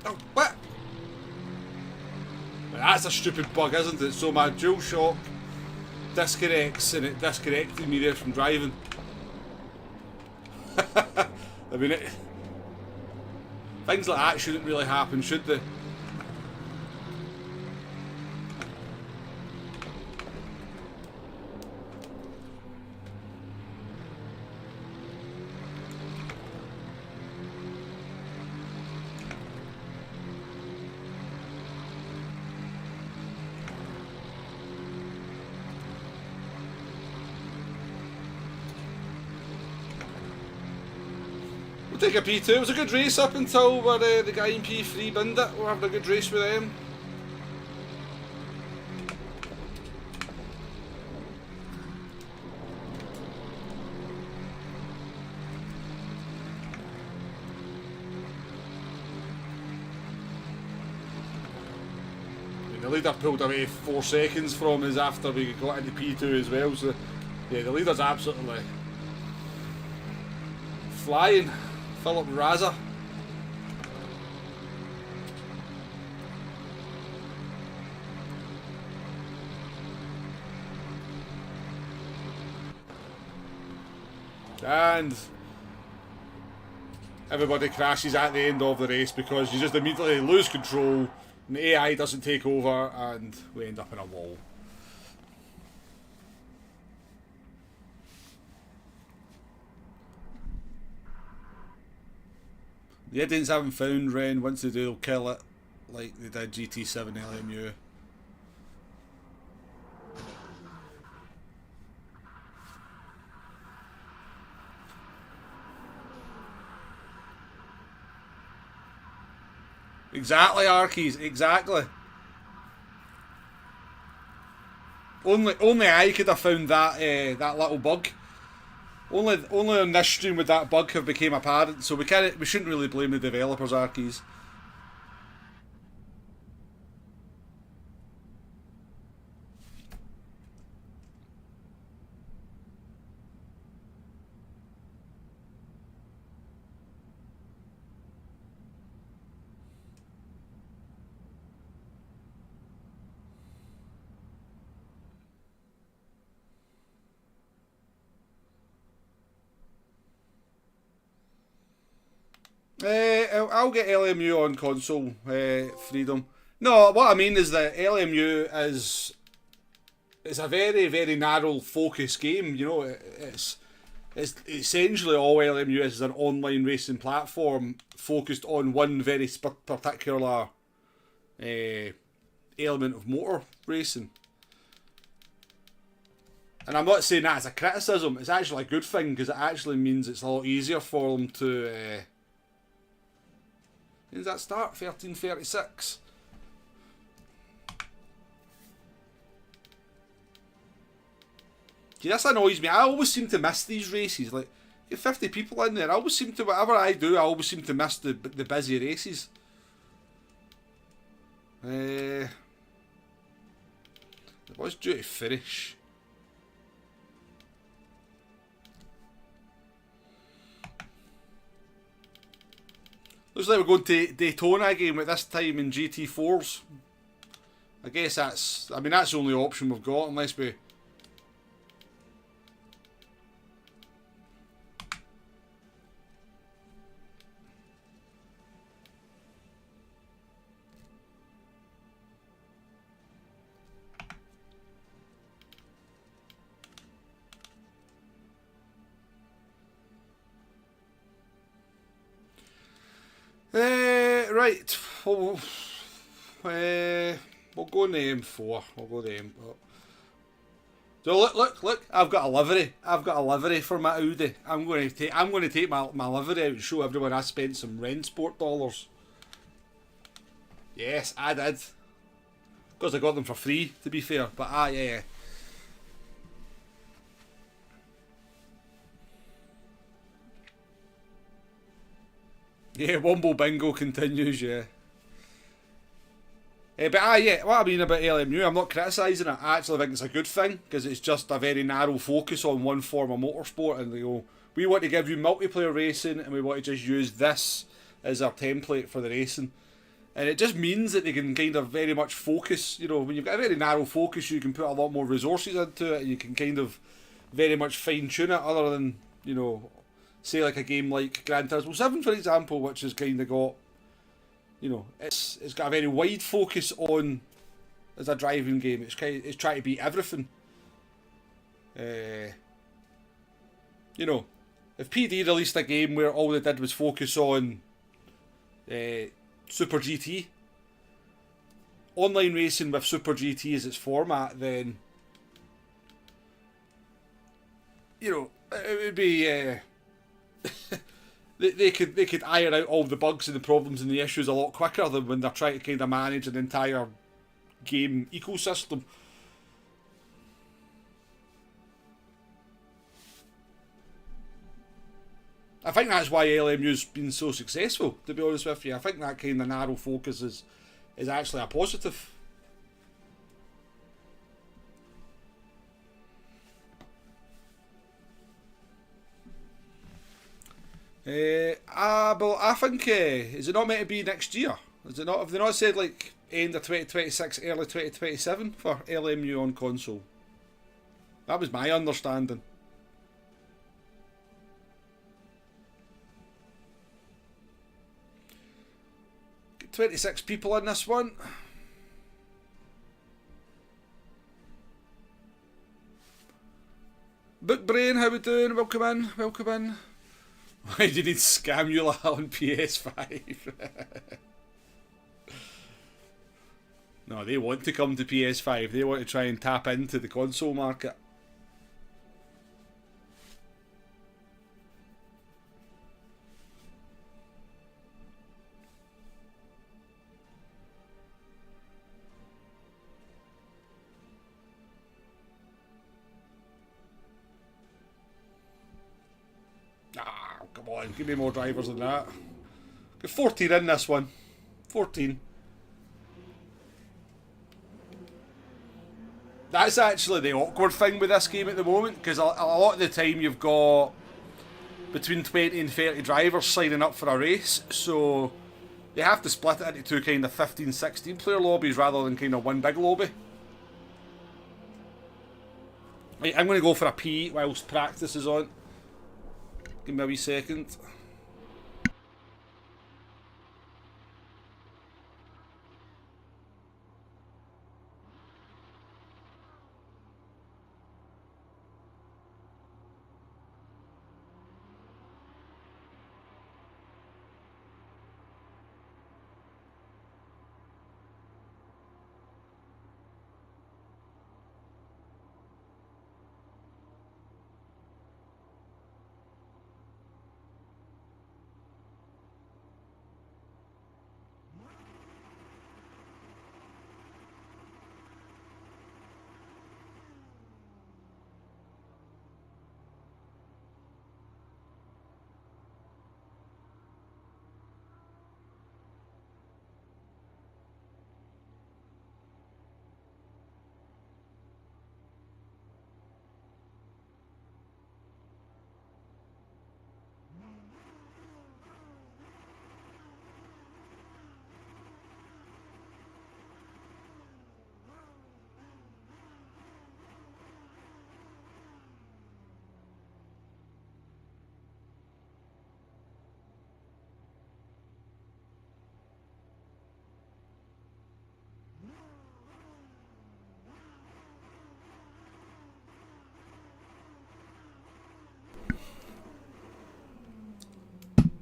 Oh, what? That's a stupid bug, isn't it? So my DualShock disconnects and it disconnected me there from driving. I mean, things like that shouldn't really happen, should they? We'll take a P2. It was a good race up until the guy in P3 binned it. We're having a good race with them. The leader pulled away 4 seconds from us after we got into P2 as well, so yeah, the leader's absolutely flying. Philip Raza. And everybody crashes at the end of the race because you just immediately lose control, And the AI doesn't take over, and we end up in a wall. The Indians haven't found Ren. Once they do, they'll kill it, like they did GT7 LMU. Exactly, Arkies, exactly. Only I could have found that that little bug. Only on this stream would that bug have became apparent. So we shouldn't really blame the developers, Arkies. I'll get LMU on console, Freedom. No, what I mean is that LMU is a very, very narrow focus game. You know, it's essentially all LMU is an online racing platform focused on one very particular element of motor racing. And I'm not saying that as a criticism, it's actually a good thing because it actually means it's a lot easier for them to... when does that start? 13:36. See, this annoys me. I always seem to miss these races. Like, you get 50 people in there. I always seem to, whatever I do, I always seem to miss the busy races. It was due to finish. Looks like we're going to Daytona again at this time in GT4s. I guess that's the only option we've got unless we... Right. We'll go in the M4. We'll go the M4. So look! I've got a livery. I've got a livery for my Audi. I'm going to take my livery out and show everyone I spent some Rennsport dollars. Yes, I did. Because I got them for free, to be fair. But yeah. Yeah, Womble Bingo continues, yeah. But yeah, what I mean about LMU, I'm not criticising it. I actually think it's a good thing, because it's just a very narrow focus on one form of motorsport, and they go, we want to give you multiplayer racing, and we want to just use this as our template for the racing. And it just means that they can kind of very much focus, you know, when you've got a very narrow focus, you can put a lot more resources into it, and you can kind of very much fine tune it, other than, you know, say like a game like Gran Turismo 7, for example, which has kind of got, you know, it's got a very wide focus on as a driving game. It's trying to beat everything. You know, if PD released a game where all they did was focus on Super GT, online racing with Super GT as its format, then, you know, it would be. They could iron out all the bugs and the problems and the issues a lot quicker than when they're trying to kind of manage an entire game ecosystem. I think that's why LMU's been so successful, to be honest with you. I think that kind of narrow focus is actually a positive. But I think, is it not meant to be next year? Is it not? Have they not said like end of 2026, early 2027 for LMU on console? That was my understanding. 26 people in this one. Bookbrain, how we doing? Welcome in, welcome in. Why do you need Scamula on PS5? No, they want to come to PS5. They want to try and tap into the console market. Ah, come on, give me more drivers than that. Got 14 in this one. 14. That's actually the awkward thing with this game at the moment, because a lot of the time you've got between 20 and 30 drivers signing up for a race, so they have to split it into two kind of 15, 16 player lobbies rather than kind of one big lobby. Right, I'm going to go for a pee whilst practice is on. Give me a wee second.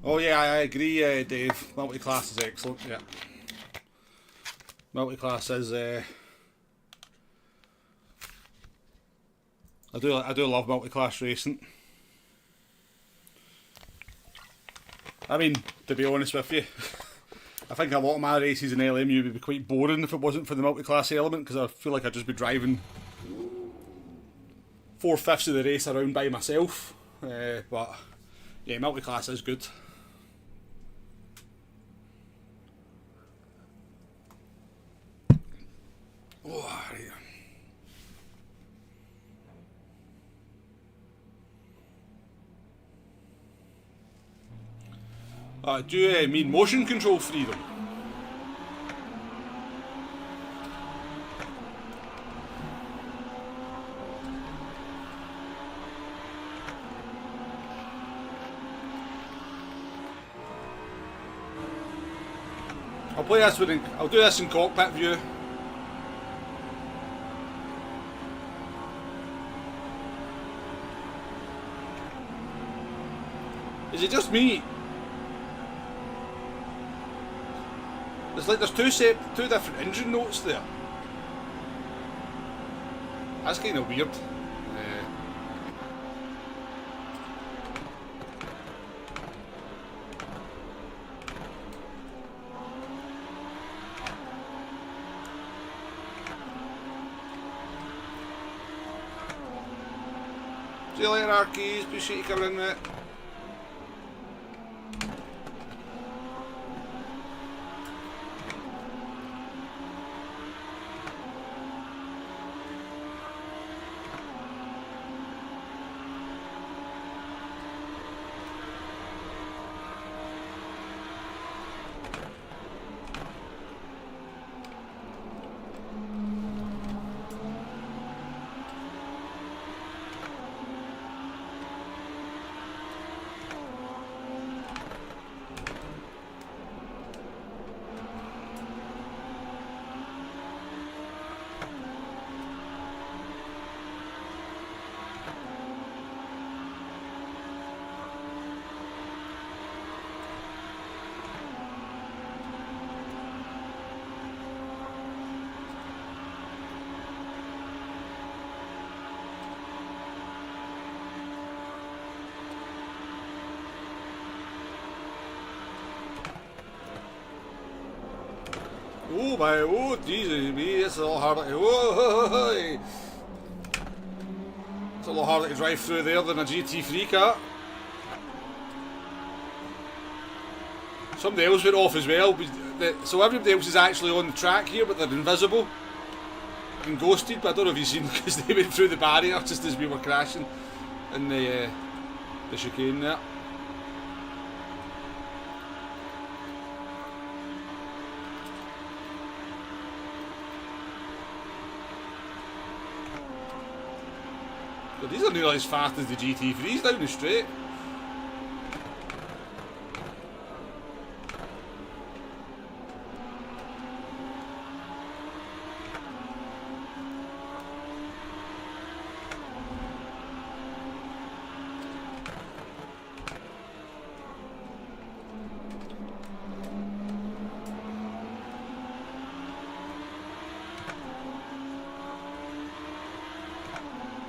Oh yeah, I agree, Dave. Multi-class is excellent. Yeah, multi-class is. I do love multi-class racing. I mean, to be honest with you, I think a lot of my races in LMU would be quite boring if it wasn't for the multi-class element, because I feel like I'd just be driving 4/5 of the race around by myself. But yeah, multi-class is good. Oh, right. Do you mean motion control freedom? I'll do this in cockpit view. Is it just me? There's two different engine notes there. That's kind of weird. See you later, Arkies. Appreciate you coming in, mate. Oh my, oh Jesus me, it's a lot harder to, whoa, it's a lot harder to drive through there than a GT3 car. Somebody else went off as well, so everybody else is actually on the track here, but they're invisible and ghosted, but I don't know if you've seen, because they went through the barrier just as we were crashing in the chicane there. But these are nearly as fast as the GT3s down the straight.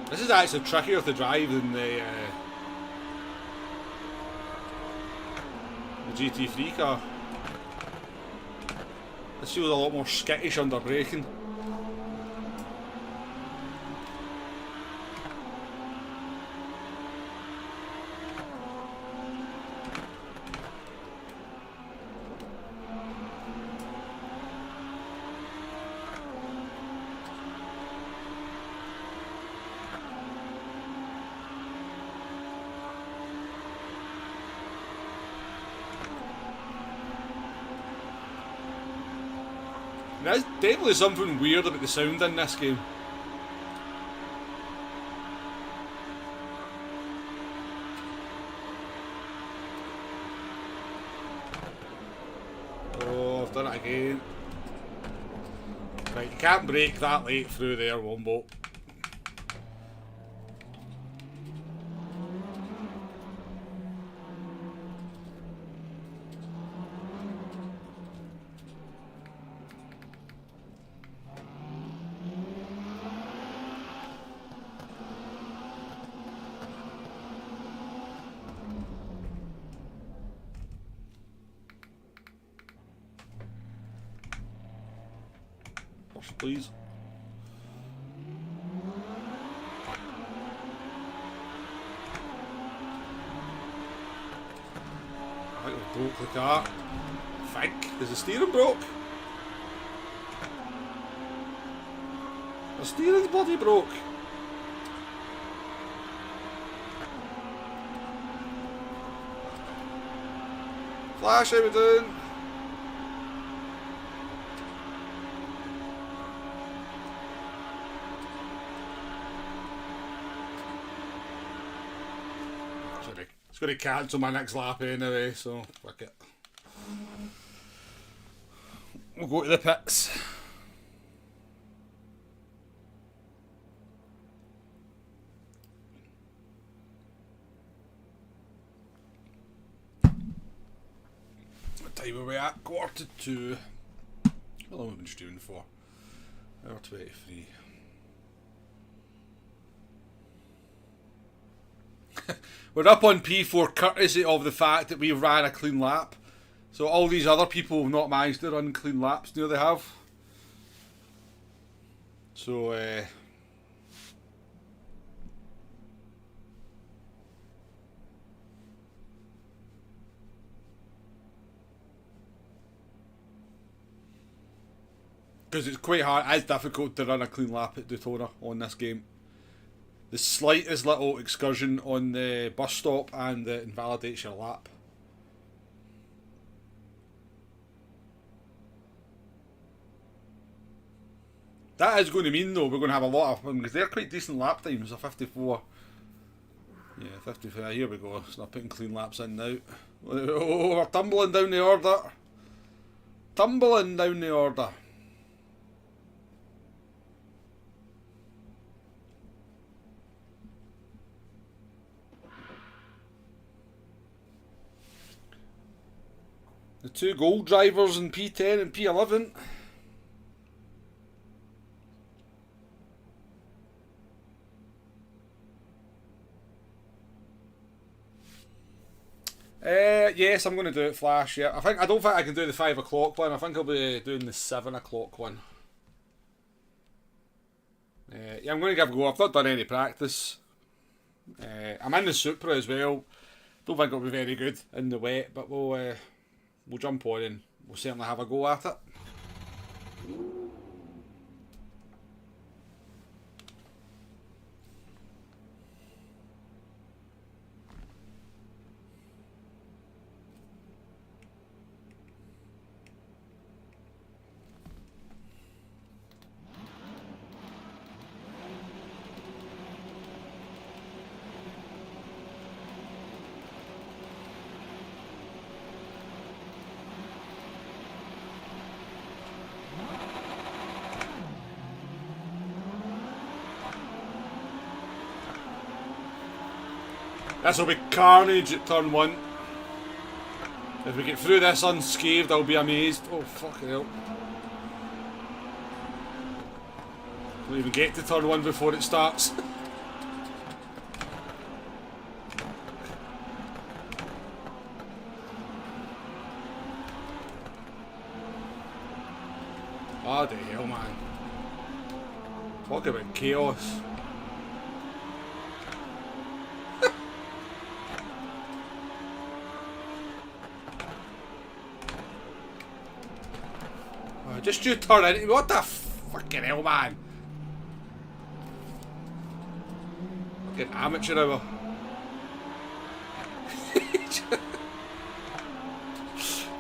This is actually trickier to drive than the GT3 car. This feels a lot more skittish under braking. There's definitely something weird about the sound in this game. Oh, I've done it again. Right, you can't brake that late through there, Wombo. Please. I think we broke the car. I think. Is the steering broke? The steering's bloody broke. Flash, how we doing? It's going to cancel my next lap anyway, so fuck it. We'll go to the pits. What time are we at? 1:45. How long have we been streaming for? Hour 23. We're up on P4 courtesy of the fact that we ran a clean lap. So all these other people have not managed to run clean laps. No, they have. So, because it's quite hard, it's difficult to run a clean lap at Daytona on this game. The slightest little excursion on the bus stop and it invalidates your lap. That is going to mean though we're going to have a lot of them because they're quite decent lap times. A 54. Yeah, 54. Here we go. So I'm putting clean laps in now. Oh, we're tumbling down the order. Tumbling down the order. The two gold drivers in P10 and P11. Yes, I'm going to do it Flash. Yeah, I don't think I can do the 5 o'clock one. I think I'll be doing the 7 o'clock one. Yeah, I'm going to give it a go. I've not done any practice. I'm in the Supra as well. Don't think it'll be very good in the wet, but we'll jump on and we'll certainly have a go at it. This will be carnage at turn 1. If we get through this unscathed, I'll be amazed. Oh, fucking hell. We'll even get to turn 1 before it starts. Bloody hell, man. Talk about chaos. Just you turn into me. What the fucking hell, man? Fucking amateur hour.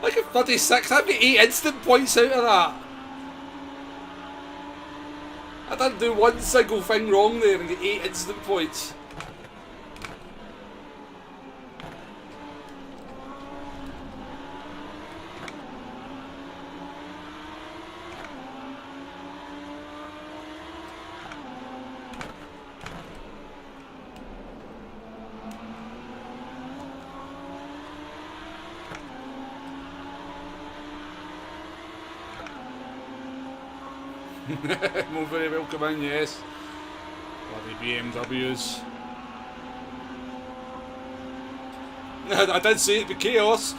Like a 36. I'd be 8 instant points out of that. I didn't do one single thing wrong there and get 8 instant points. More very welcome in, yes. Bloody BMWs. I did say it'd be chaos.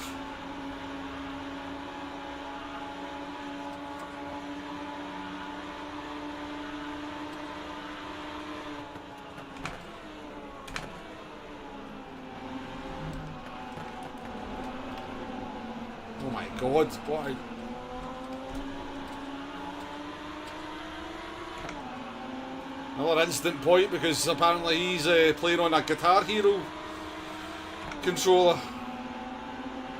Oh my god, what a... Another instant point because apparently he's playing on a Guitar Hero controller.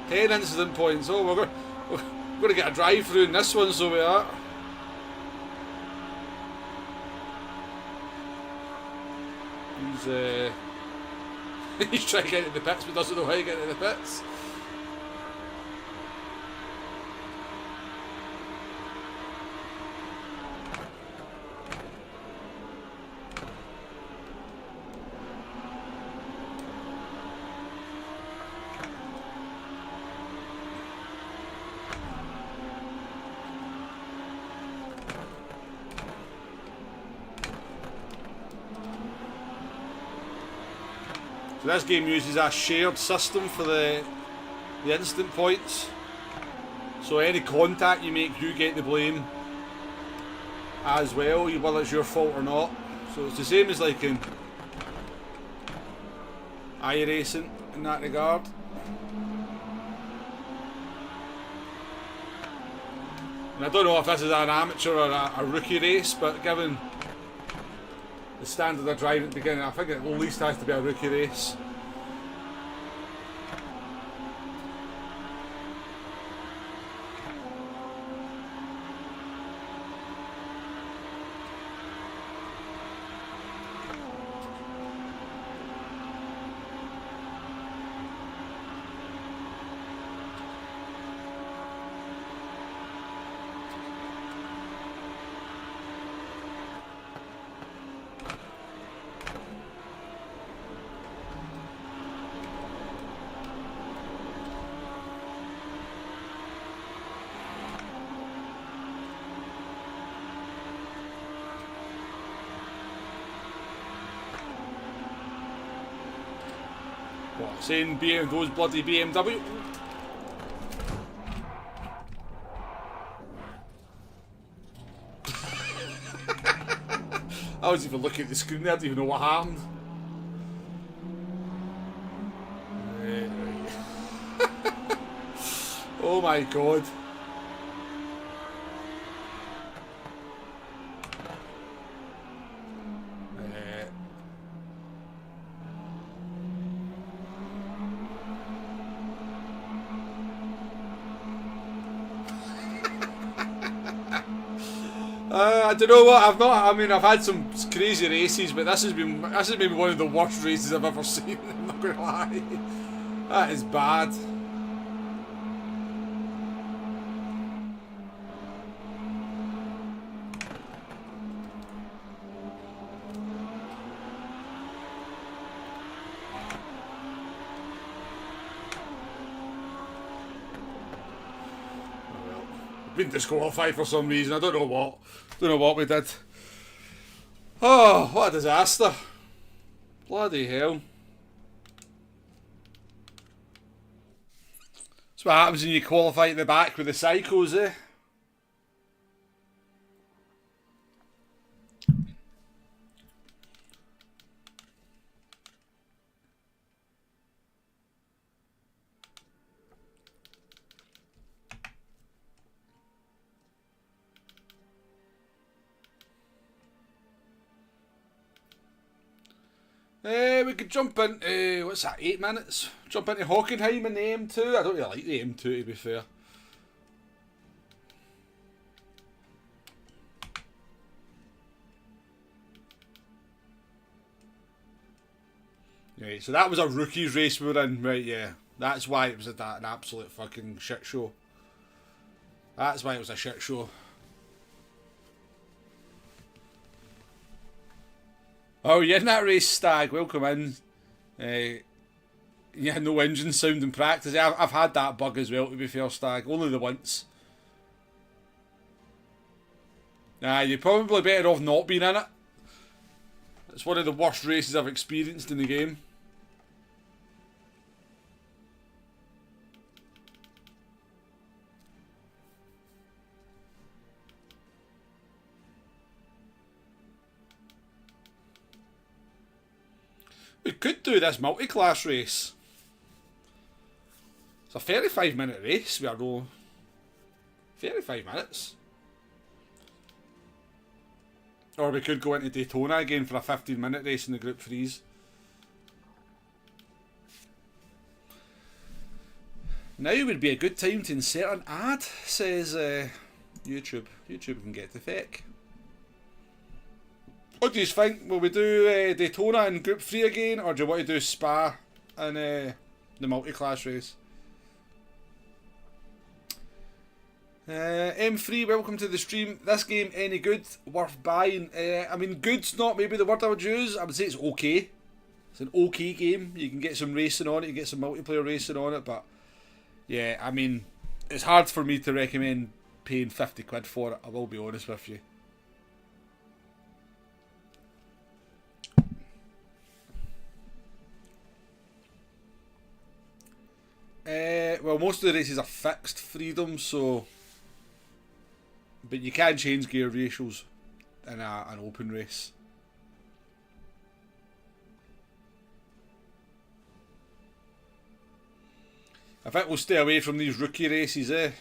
10 instant points. Oh, we're going to get a drive through in this one, so we are. He's trying to get into the pits but doesn't know how to get into the pits. So this game uses a shared system for the instant points. So any contact you make, you get the blame as well, whether it's your fault or not. So it's the same as like in iRacing in that regard. And I don't know if this is an amateur or a rookie race, but given the standard of driving at the beginning, I think it at least has to be a rookie race. What, saying those bloody BMW? I was even looking at the screen there, I didn't even know what happened. Oh my god. I don't know what, I've had some crazy races, but this has been one of the worst races I've ever seen, I'm not gonna lie. That is bad. Been disqualified for some reason, I don't know what we did. Oh, what a disaster. Bloody hell. That's what happens when you qualify at the back with the psychos, eh? We could jump into, what's that, 8 minutes? Jump into Hockenheim in the M2. I don't really like the M2, to be fair. Right, so that was a rookies race we were in, right, yeah. That's why it was an absolute fucking shit show. That's why it was a shit show. Oh, you're in that race, Stag. Welcome in. Yeah, no engine sound in practice. I've had that bug as well, to be fair, Stag. Only the once. Nah, you're probably better off not being in it. It's one of the worst races I've experienced in the game. We could do this multi-class race. It's a 35-minute race. We are all 35 minutes. Or we could go into Daytona again for a 15-minute race in the Group 3s. Now would be a good time to insert an ad, says YouTube. YouTube can get the feck. What do you think? Will we do Daytona in Group 3 again, or do you want to do Spa in the multi-class race? M3, welcome to the stream. This game, any good? Worth buying? I mean, good's not maybe the word I would use. I would say it's okay. It's an okay game. You can get some racing on it, you get some multiplayer racing on it, but yeah, I mean, it's hard for me to recommend paying 50 quid for it, I will be honest with you. Well, most of the races are fixed freedom, so... But you can change gear ratios in an open race. I think we'll stay away from these rookie races,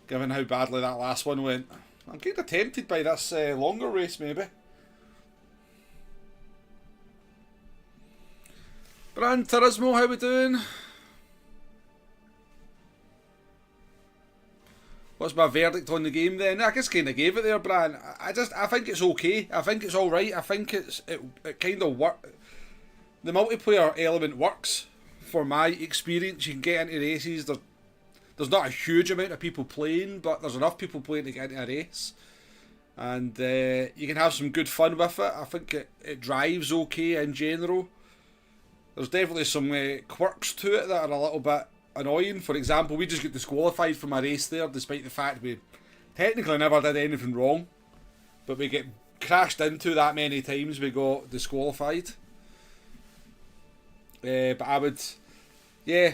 given how badly that last one went. I'm kind of tempted by this longer race, maybe. Brand Turismo, how we doing? What's my verdict on the game then? I just kind of gave it there, Bran. I think it's okay. I think it's alright. I think it kind of works. The multiplayer element works. For my experience, you can get into races. There's not a huge amount of people playing, but there's enough people playing to get into a race. And you can have some good fun with it. I think it drives okay in general. There's definitely some quirks to it that are a little bit annoying. For example, we just got disqualified from a race there, despite the fact we technically never did anything wrong, but we get crashed into that many times we got disqualified. But I would, yeah,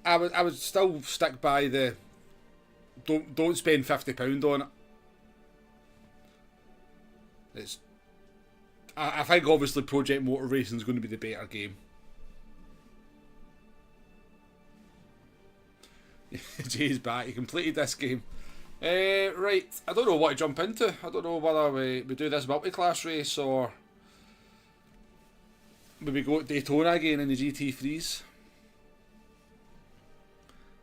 I would still stick by the don't spend £50 on it. It's I think obviously Project Motor Racing is going to be the better game. Jay's back. He completed this game. Right, I don't know what to jump into. I don't know whether we do this multi-class race or maybe go to Daytona again in the GT3s.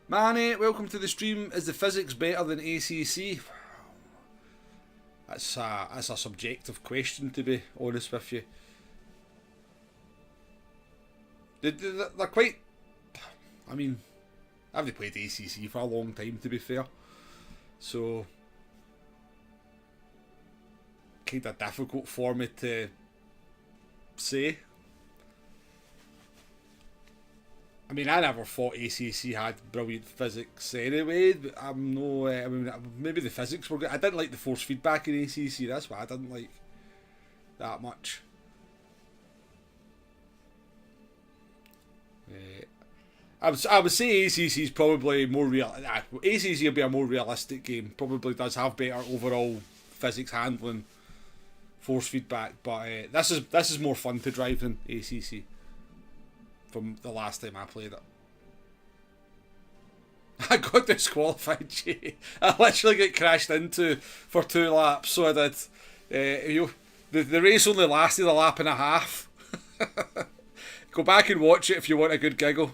Manny, welcome to the stream. Is the physics better than ACC? That's a subjective question, to be honest with you. They're quite... I mean, I haven't played ACC for a long time, to be fair. So, kind of difficult for me to say. I mean, I never thought ACC had brilliant physics anyway, but I'm no... I mean, maybe the physics were good. I didn't like the force feedback in ACC, that's why I didn't like that much. I would say ACC is probably more real. ACC will be a more realistic game. Probably does have better overall physics handling, force feedback, but this is more fun to drive than ACC. From the last time I played it, I got disqualified. Jay. I literally got crashed into for 2 laps, so I did. The race only lasted a lap and a half. Go back and watch it if you want a good giggle.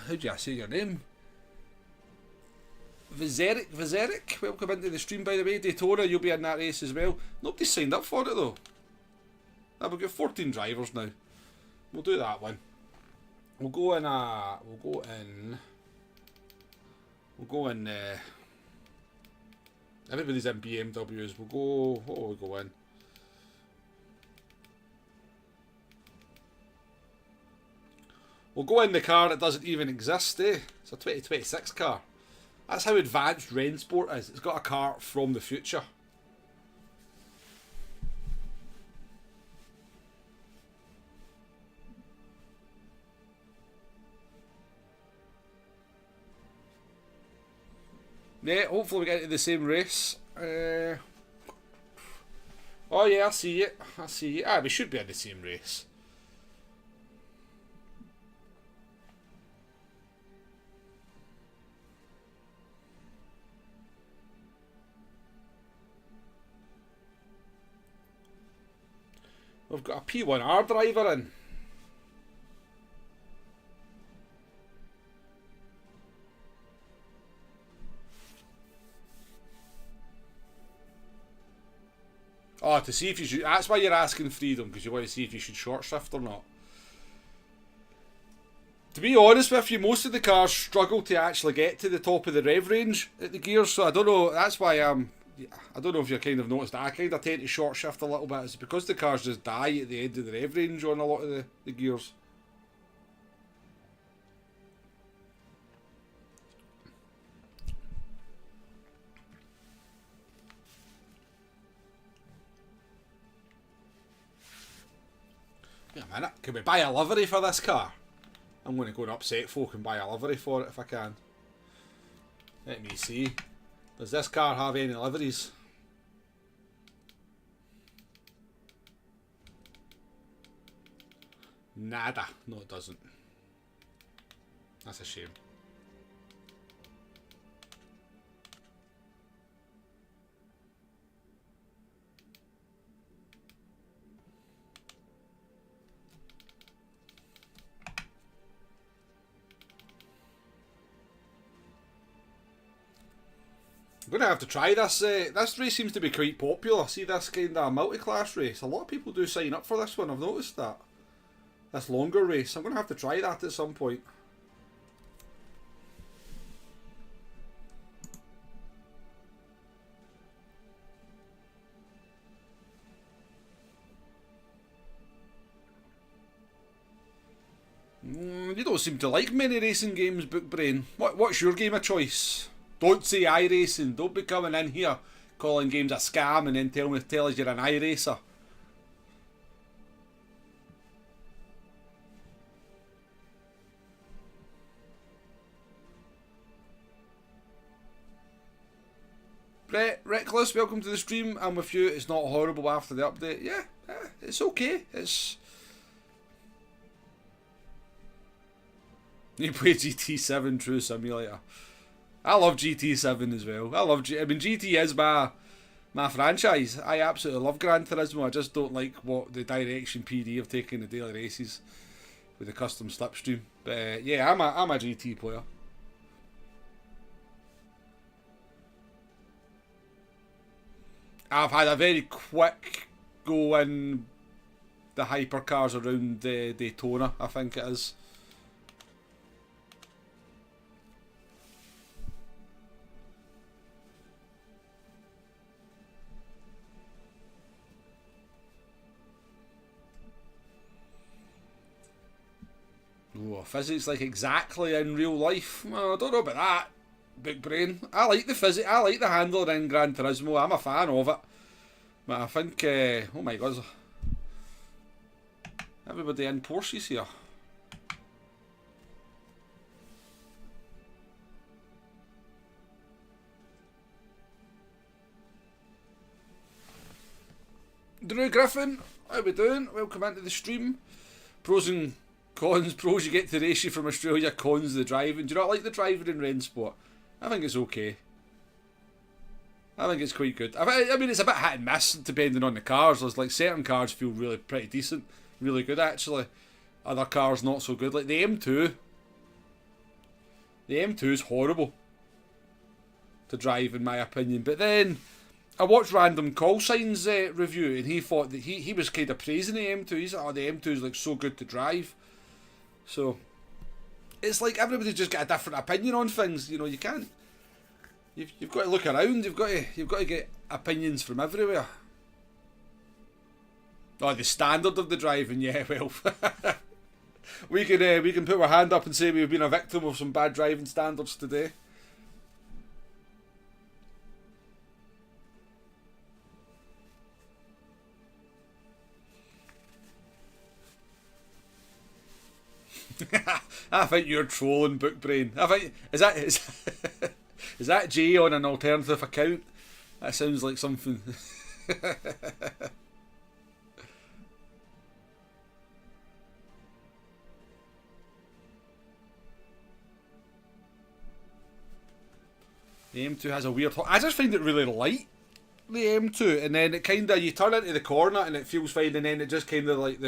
How do I say your name? Vizeric, welcome into the stream, by the way. Daytona, you'll be in that race as well. Nobody's signed up for it though. We've got 14 drivers now. We'll do that one. We'll go in. Everybody's in BMWs. We'll go. What will we go in? We'll go in the car that doesn't even exist, eh? It's a 2026 car. That's how advanced Rennsport is. It's got a car from the future. Yeah, hopefully we get into the same race. Oh yeah, I see it. We should be in the same race. We've got a P1R driver in. Oh, to see if you should... That's why you're asking Freedom, because you want to see if you should short shift or not. To be honest with you, most of the cars struggle to actually get to the top of the rev range at the gears, so I don't know, that's why I don't know if you kind of noticed that. I kind of tend to short shift a little bit. It's because the cars just die at the end of the rev range on a lot of the gears. Wait a minute, can we buy a livery for this car? I'm going to go and upset folk and buy a livery for it if I can. Let me see. Does this car have any liveries? Nada. No, it doesn't. That's a shame. I'm going to have to try this. This race seems to be quite popular. See this kind of multi-class race. A lot of people do sign up for this one. I've noticed that. This longer race. I'm going to have to try that at some point. You don't seem to like many racing games, Bookbrain. What's your game of choice? Don't say iRacing. Don't be coming in here calling games a scam and then tell us you're an iRacer. Brett, Reckless, welcome to the stream. I'm with you. It's not horrible after the update. Yeah, it's okay. You play GT7 True Simulator. I love GT7 as well. I mean, GT is my franchise. I absolutely love Gran Turismo. I just don't like what the direction PD have taken the daily races with the custom slipstream. But yeah, I'm a GT player. I've had a very quick go in the hypercars around Daytona, I think it is. Oh, physics like exactly in real life? Well, I don't know about that, big brain. I like the physics, I like the handling in Gran Turismo, I'm a fan of it. But I think, oh my god, everybody in Porsches here. Drew Griffin, how we doing? Welcome into the stream. Pros and cons. Pros, you get to race you from Australia. Cons, the driving. Do you not like the driving in Rennsport? I think it's okay. I think it's quite good. I mean, it's a bit hit and miss depending on the cars. There's like certain cars feel really pretty decent, really good actually. Other cars not so good. Like the M2. The M2 is horrible to drive in my opinion. But then I watched Random Call Signs review and he thought that he was kind of praising the M2. He's like, oh, the M2 is like so good to drive. So it's like everybody's just got a different opinion on things. You know, you can't. You've got to look around. You've got to get opinions from everywhere. Oh, the standard of the driving, yeah. Well, we can put our hand up and say we've been a victim of some bad driving standards today. I think you're trolling, Bookbrain. I think is that Jay on an alternative account? That sounds like something. The M2 has a weird. I just find it really light. The M2, and then it kind of you turn into the corner and it feels fine, and then it just kind of like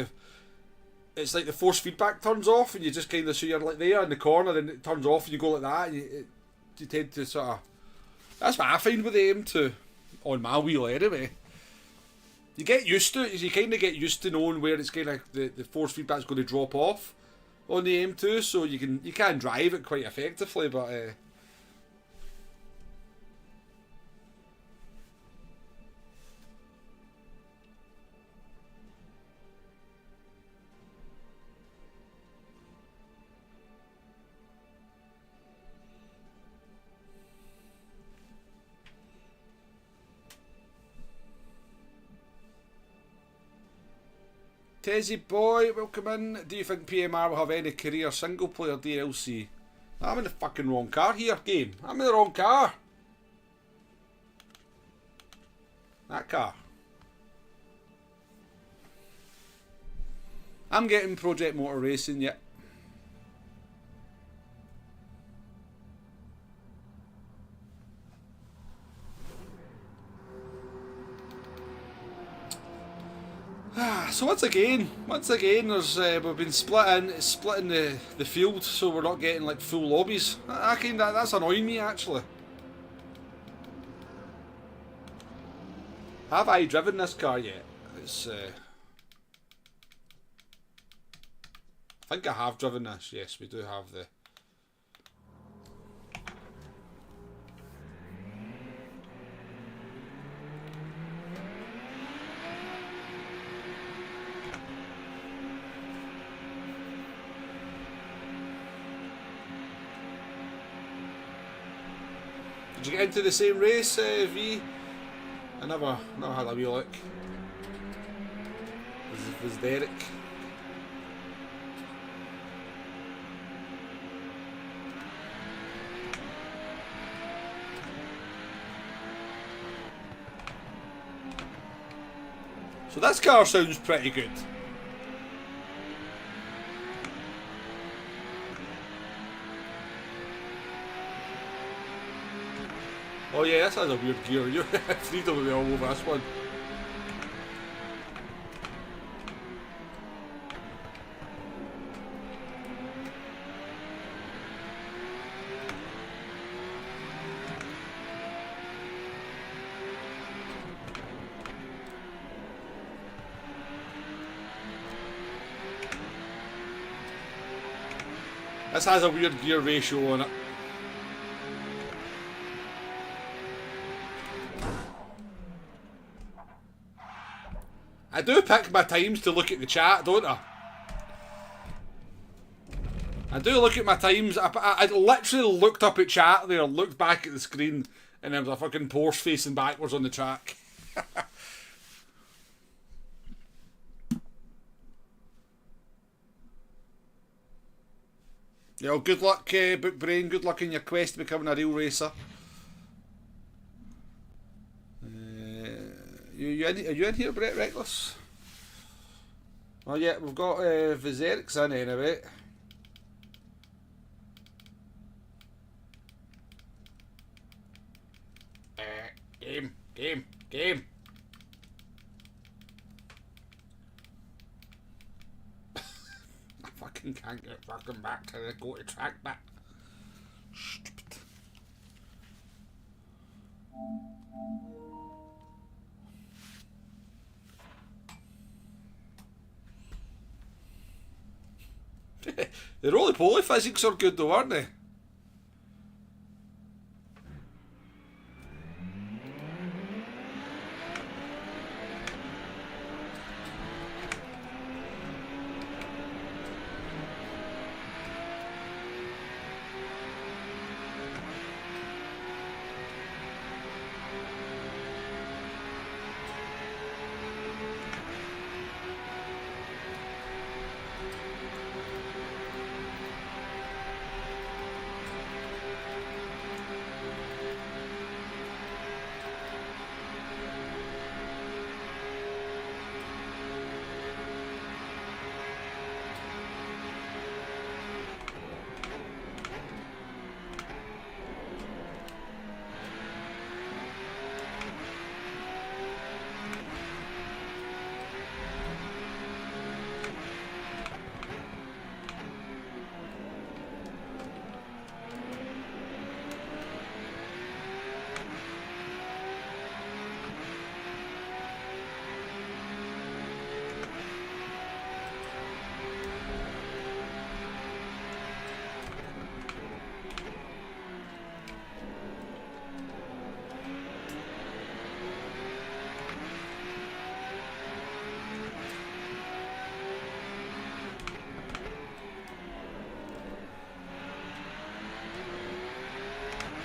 it's like the force feedback turns off, and you just kind of so you're like there in the corner, and it turns off, and you go like that, and you tend to sort of. That's what I find with the M2 on my wheel anyway. You get used to it. You kind of get used to knowing where it's kind of the force feedback's going to drop off on the M2, so you can drive it quite effectively, but. Tezzy boy, welcome in. Do you think PMR will have any career single player DLC? I'm in the fucking wrong car here, game. I'm in the wrong car. That car. I'm getting Project Motor Racing, yeah. So once again, there's we've been splitting the field, so we're not getting like full lobbies. That's annoying me actually. Have I driven this car yet? It's I think I have driven this. Yes, we do have the. Did you get into the same race, V? I never had a wee look. Was Derek? So this car sounds pretty good. Oh yeah, this has a weird gear. You're freedom will be all over this one. This has a weird gear ratio on it. I do pick my times to look at the chat, don't I? I do look at my times. I literally looked up at chat there, looked back at the screen, and there was a fucking Porsche facing backwards on the track. Yo, good luck, Bookbrain. Good luck in your quest to becoming a real racer. Are you in here, Brett Reckless? Oh yeah, we've got Vizerix in anyway. Game. I fucking can't get fucking back to the go to track back. Stupid. The roly-poly physics are good though, aren't they?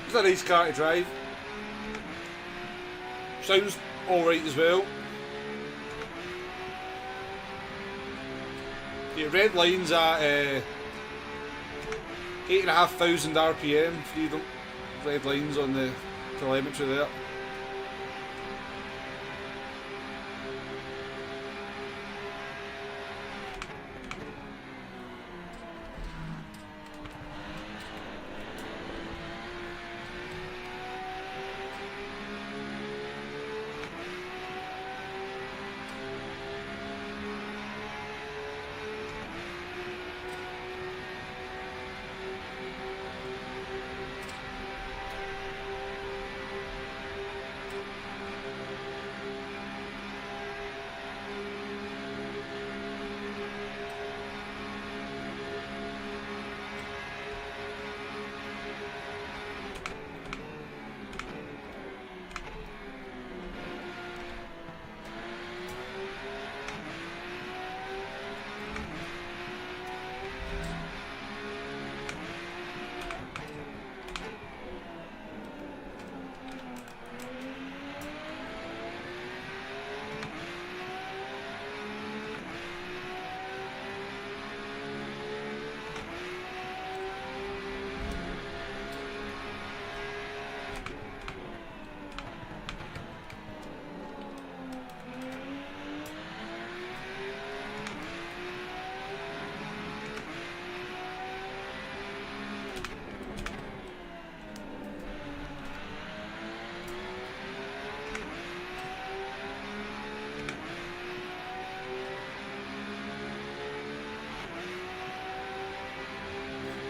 It's a nice car to drive. Sounds alright as well. The red line's at 8,500 RPM. Freedom. Red lines on the telemetry there.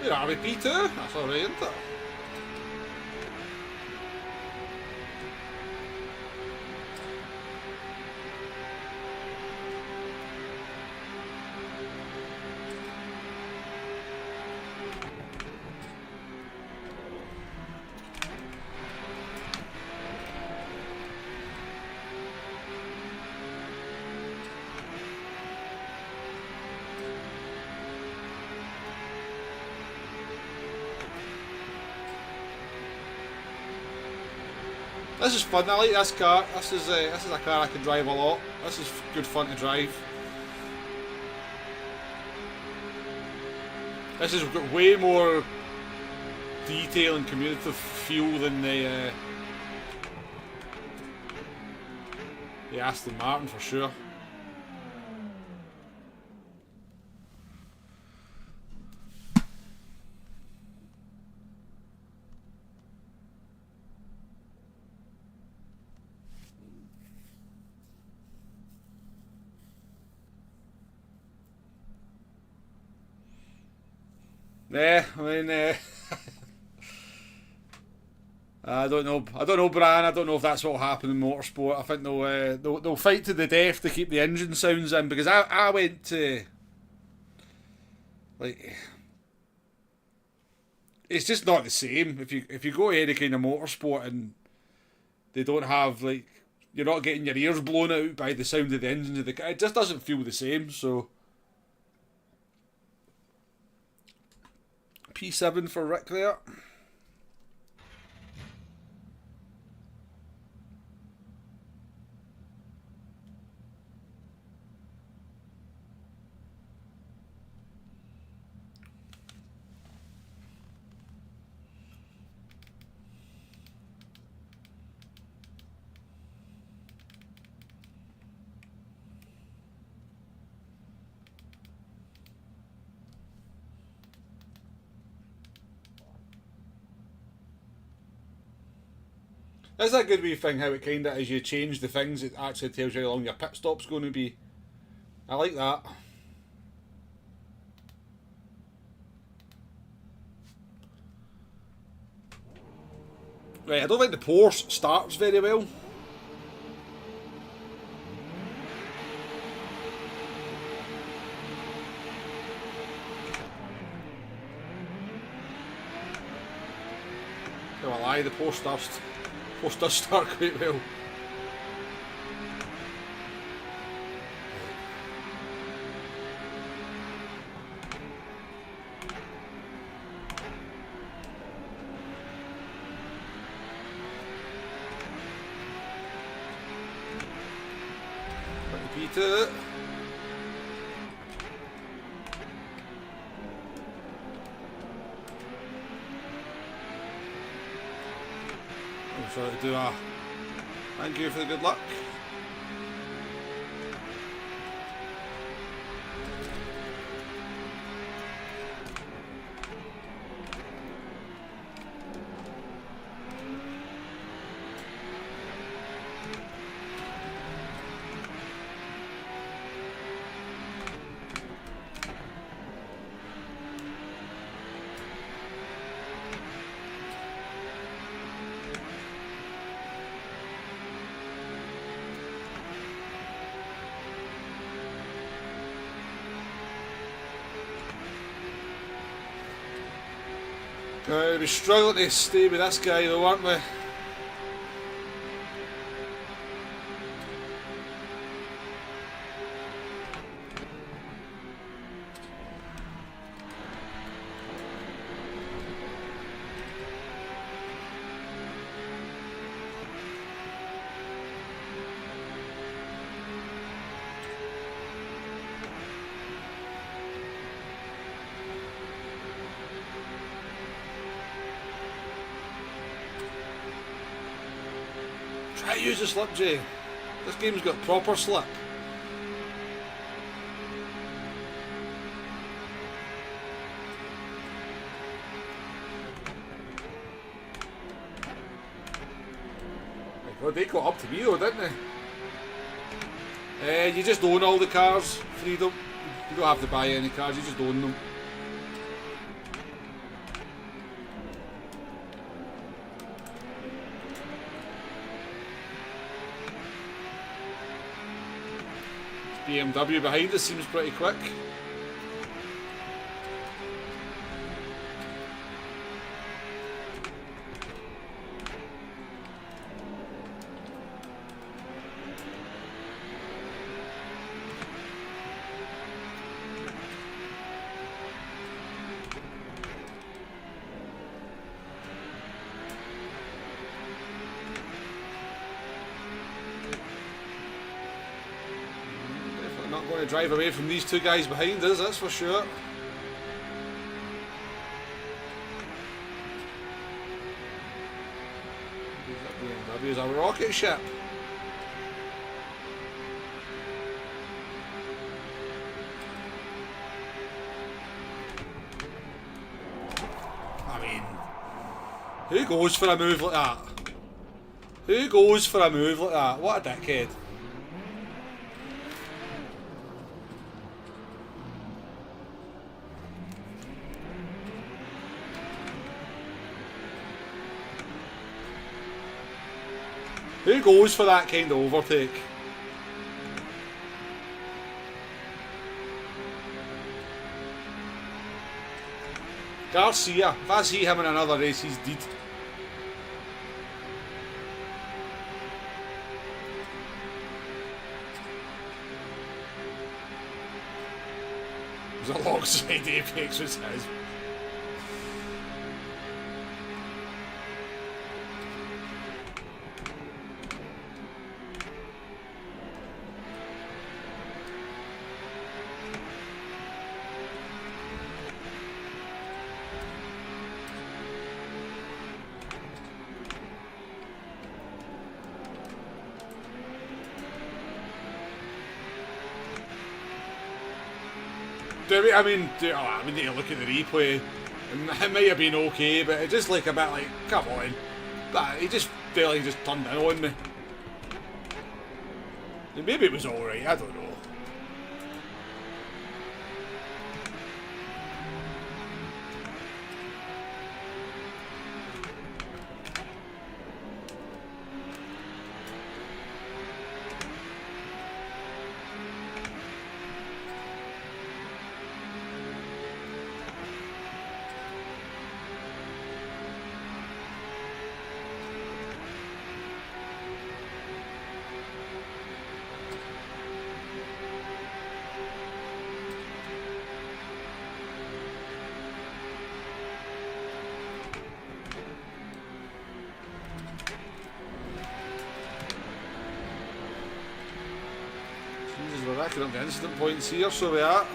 You're RP too? That's alright, isn't it? This is fun. I like this car. This is a car I can drive a lot. This is good fun to drive. This has got way more detail and communicative feel than the Aston Martin for sure. Yeah, I mean, I don't know, Brian. I don't know if that's what will happen in motorsport. I think they'll fight to the death to keep the engine sounds in, because I went to, like, it's just not the same. If you go to any kind of motorsport and they don't have, like, you're not getting your ears blown out by the sound of the engines of the car. It just doesn't feel the same. So P7 for Rick there. That's a good wee thing, how it kind of, as you change the things, it actually tells you how long your pit stop's going to be. I like that. Right, I don't think the Porsche starts very well. No, I lie, the Porsche does start quite well. Peter. I'm sorry to do a thank you for the good luck. We're struggling to stay with this guy though, aren't we? Try to use the slip, Jay. This game's got proper slip. My God, they caught up to me though, didn't they? You just own all the cars, Freedom. You don't have to buy any cars, you just own them. BMW behind us seems pretty quick. Not going to drive away from these two guys behind us, that's for sure. That BMW is a rocket ship. I mean, who goes for a move like that? Who goes for a move like that? What a dickhead. Who goes for that kind of overtake? Garcia. If I see him in another race, he's dead. It was alongside Apex was his. I mean, we need to look at the replay. It might have been okay, but it just like a bit like, come on. But he just felt like he just turned in on me. And maybe it was alright, I don't know. Jesus, we're racking up the incident points here, so we are.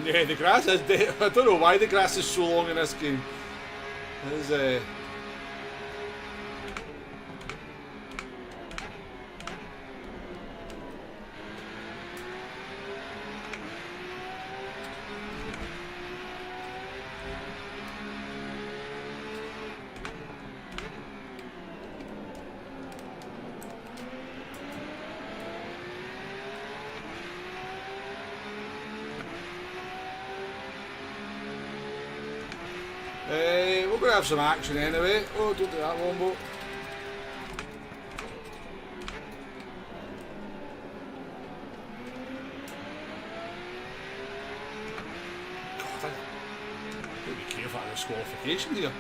Yeah, the grass is dead. I don't know why the grass is so long in this game. It's, we're going to have some action anyway. Oh, don't do that, Wombo. God, I gotta be careful of this qualification here.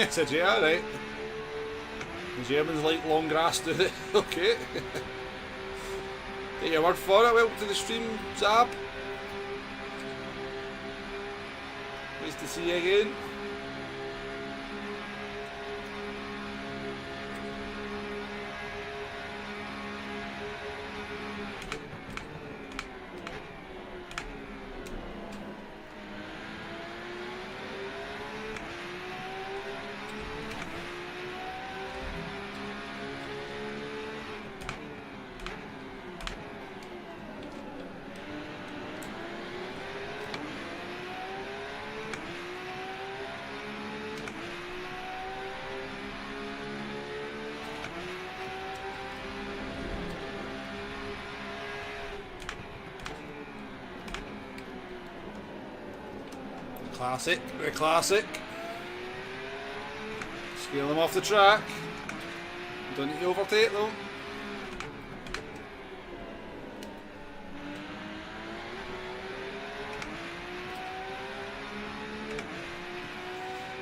Said, yeah, alright. The Germans like long grass, do they? Okay. Take your word for it. Welcome to the stream, Zab. Nice to see you again. Classic, very classic. Scale them off the track. Don't need to overtake though.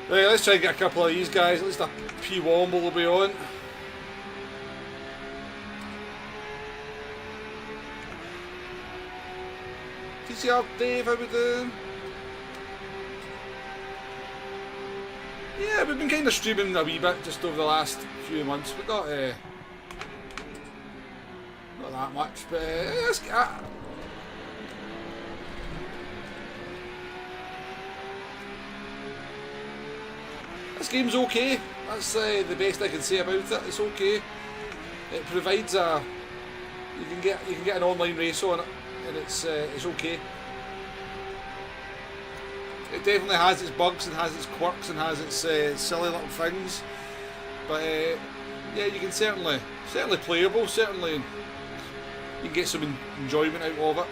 Right, let's try and get a couple of these guys. At least a P1 will be on. TCR Dave, how we doing? Yeah, we've been kind of streaming a wee bit just over the last few months, but not that much. But this game's okay. That's the best I can say about it. It's okay. It provides a you can get an online race on it, and it's okay. It definitely has its bugs and has its quirks and has its silly little things, but yeah, you can certainly playable. Certainly, you can get some enjoyment out of it.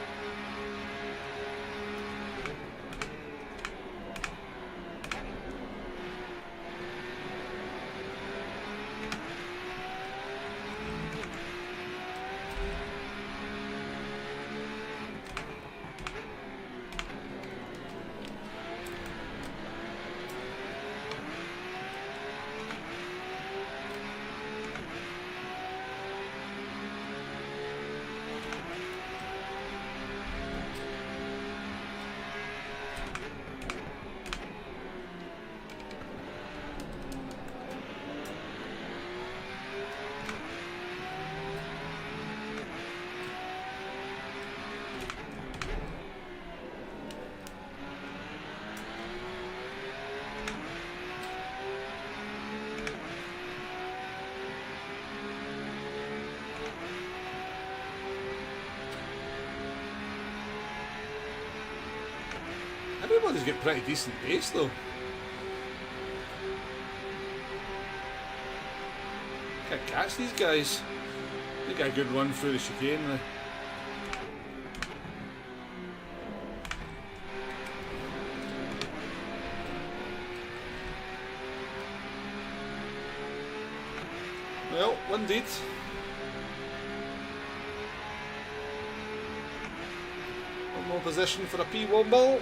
Everybody's got pretty decent pace though. Can't catch these guys. They got a good run through the chicane there. Well, indeed. One more position for a P1 ball.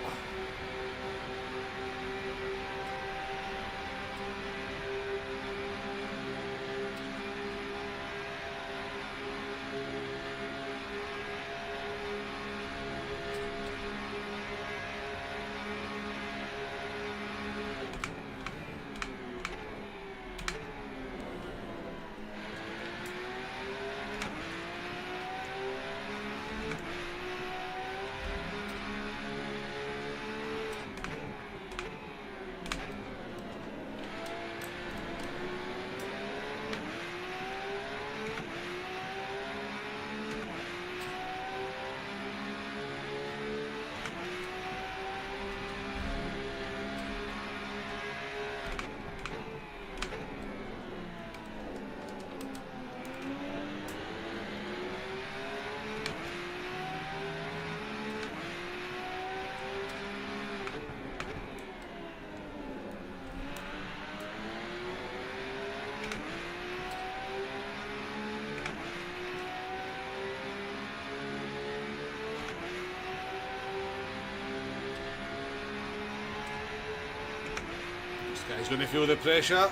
This guy's going to feel the pressure.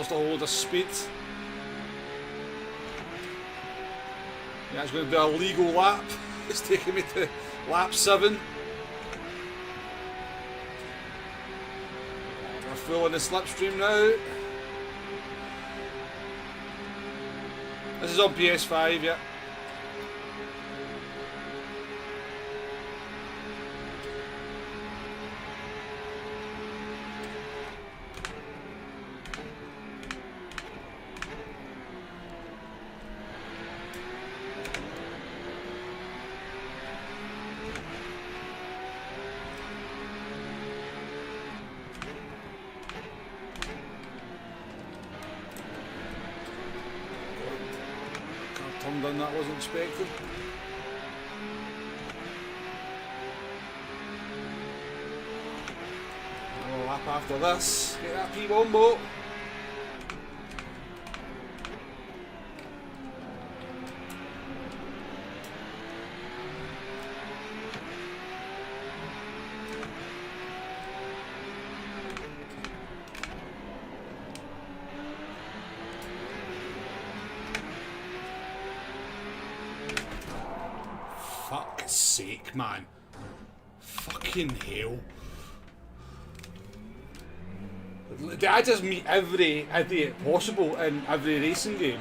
lost a whole load of speed. Yeah, it's going to do a legal lap. It's taking me to lap 7. We're full in the slipstream now. This is on PS5, yeah. Turned on, that wasn't expected. Another lap after this. Get that P1 boat. Fuck's sake, man. Fucking hell. Did I just meet every idiot possible in every racing game?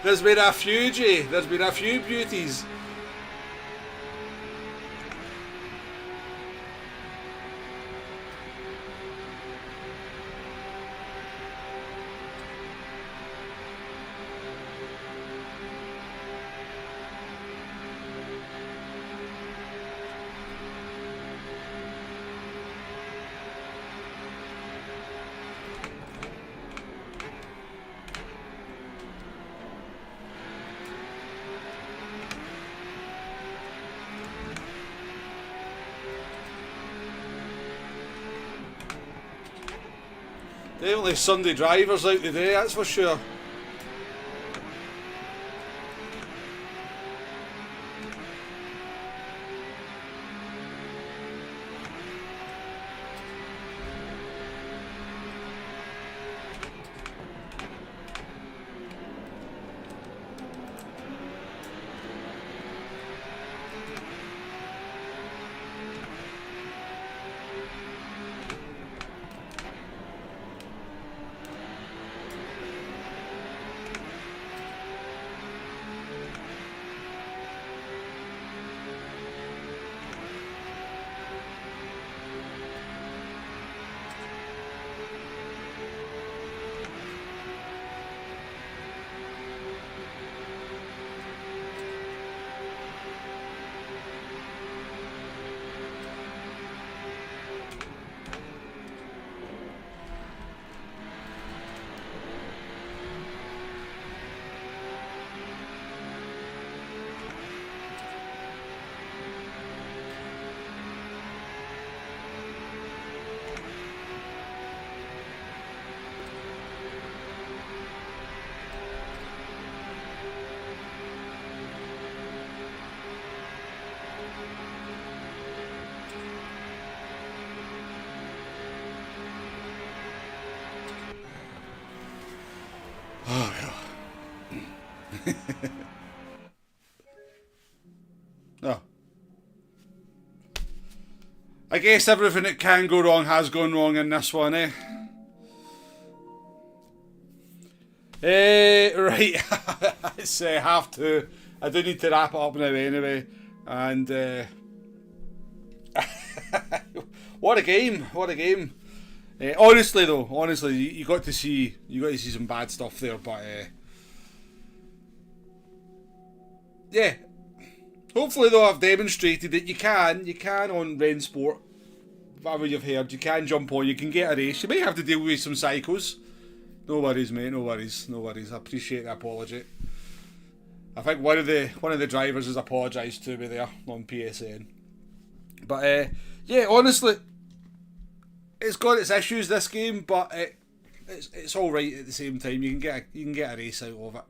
There's been a few, Jay. There's been a few beauties. Definitely Sunday drivers out today, that's for sure. Oh. I guess everything that can go wrong has gone wrong in this one, eh? Right. It's half two. I do need to wrap it up now anyway. And what a game! What a game! Honestly though, you got to see some bad stuff there, but yeah. Hopefully though, I've demonstrated that you can on Rennsport whatever you've heard, you can jump on, you can get a race. You may have to deal with some psychos. No worries, mate, no worries, no worries. I appreciate the apology. I think one of the drivers has apologised to me there on PSN. But yeah, honestly, it's got its issues, this game, but it's all right at the same time. You can get a race out of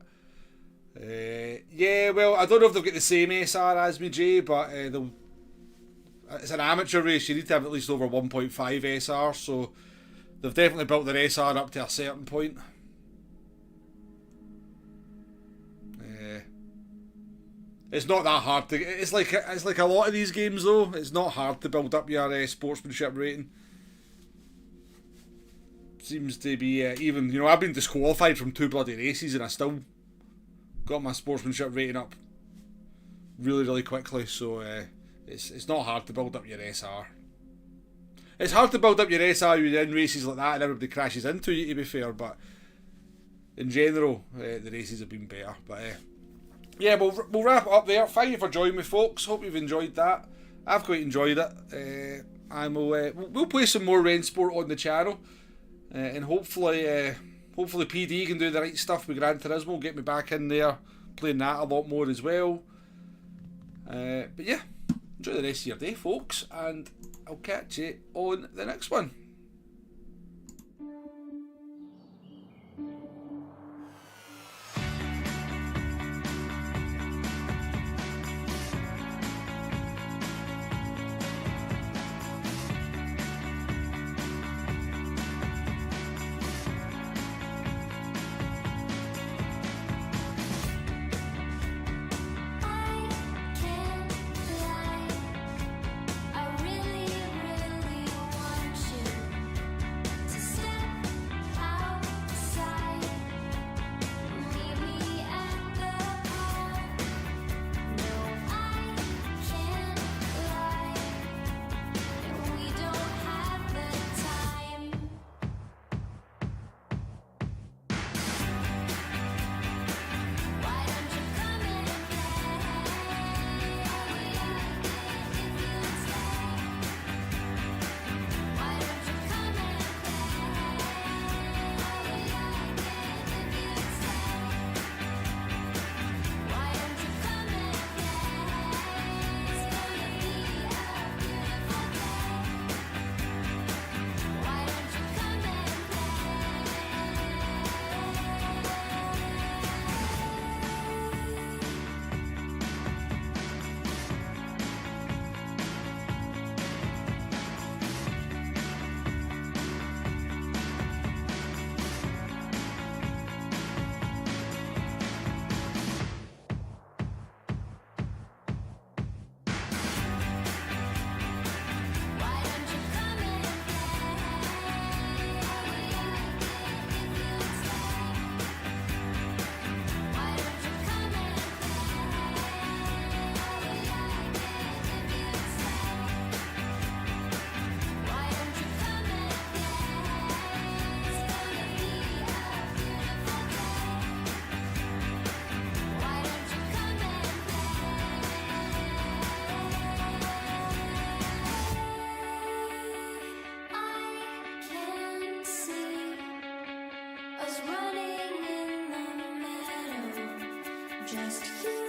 it. Yeah, well, I don't know if they've got the same SR as me, Jay, but it's an amateur race. You need to have at least over 1.5 SR, so they've definitely built their SR up to a certain point. It's not that hard to. It's like a lot of these games though. It's not hard to build up your sportsmanship rating. Seems to be even. You know, I've been disqualified from 2 bloody races and I still got my sportsmanship rating up really quickly. So it's not hard to build up your SR. It's hard to build up your SR when you're in races like that and everybody crashes into you, to be fair. But in general, the races have been better. But yeah, we'll wrap it up there. Thank you for joining me, folks. Hope you've enjoyed that. I've quite enjoyed it. And we'll play some more Rennsport on the channel, and hopefully PD can do the right stuff with Gran Turismo. Get me back in there playing that a lot more as well. But yeah, enjoy the rest of your day, folks, and I'll catch you on the next one. Just you.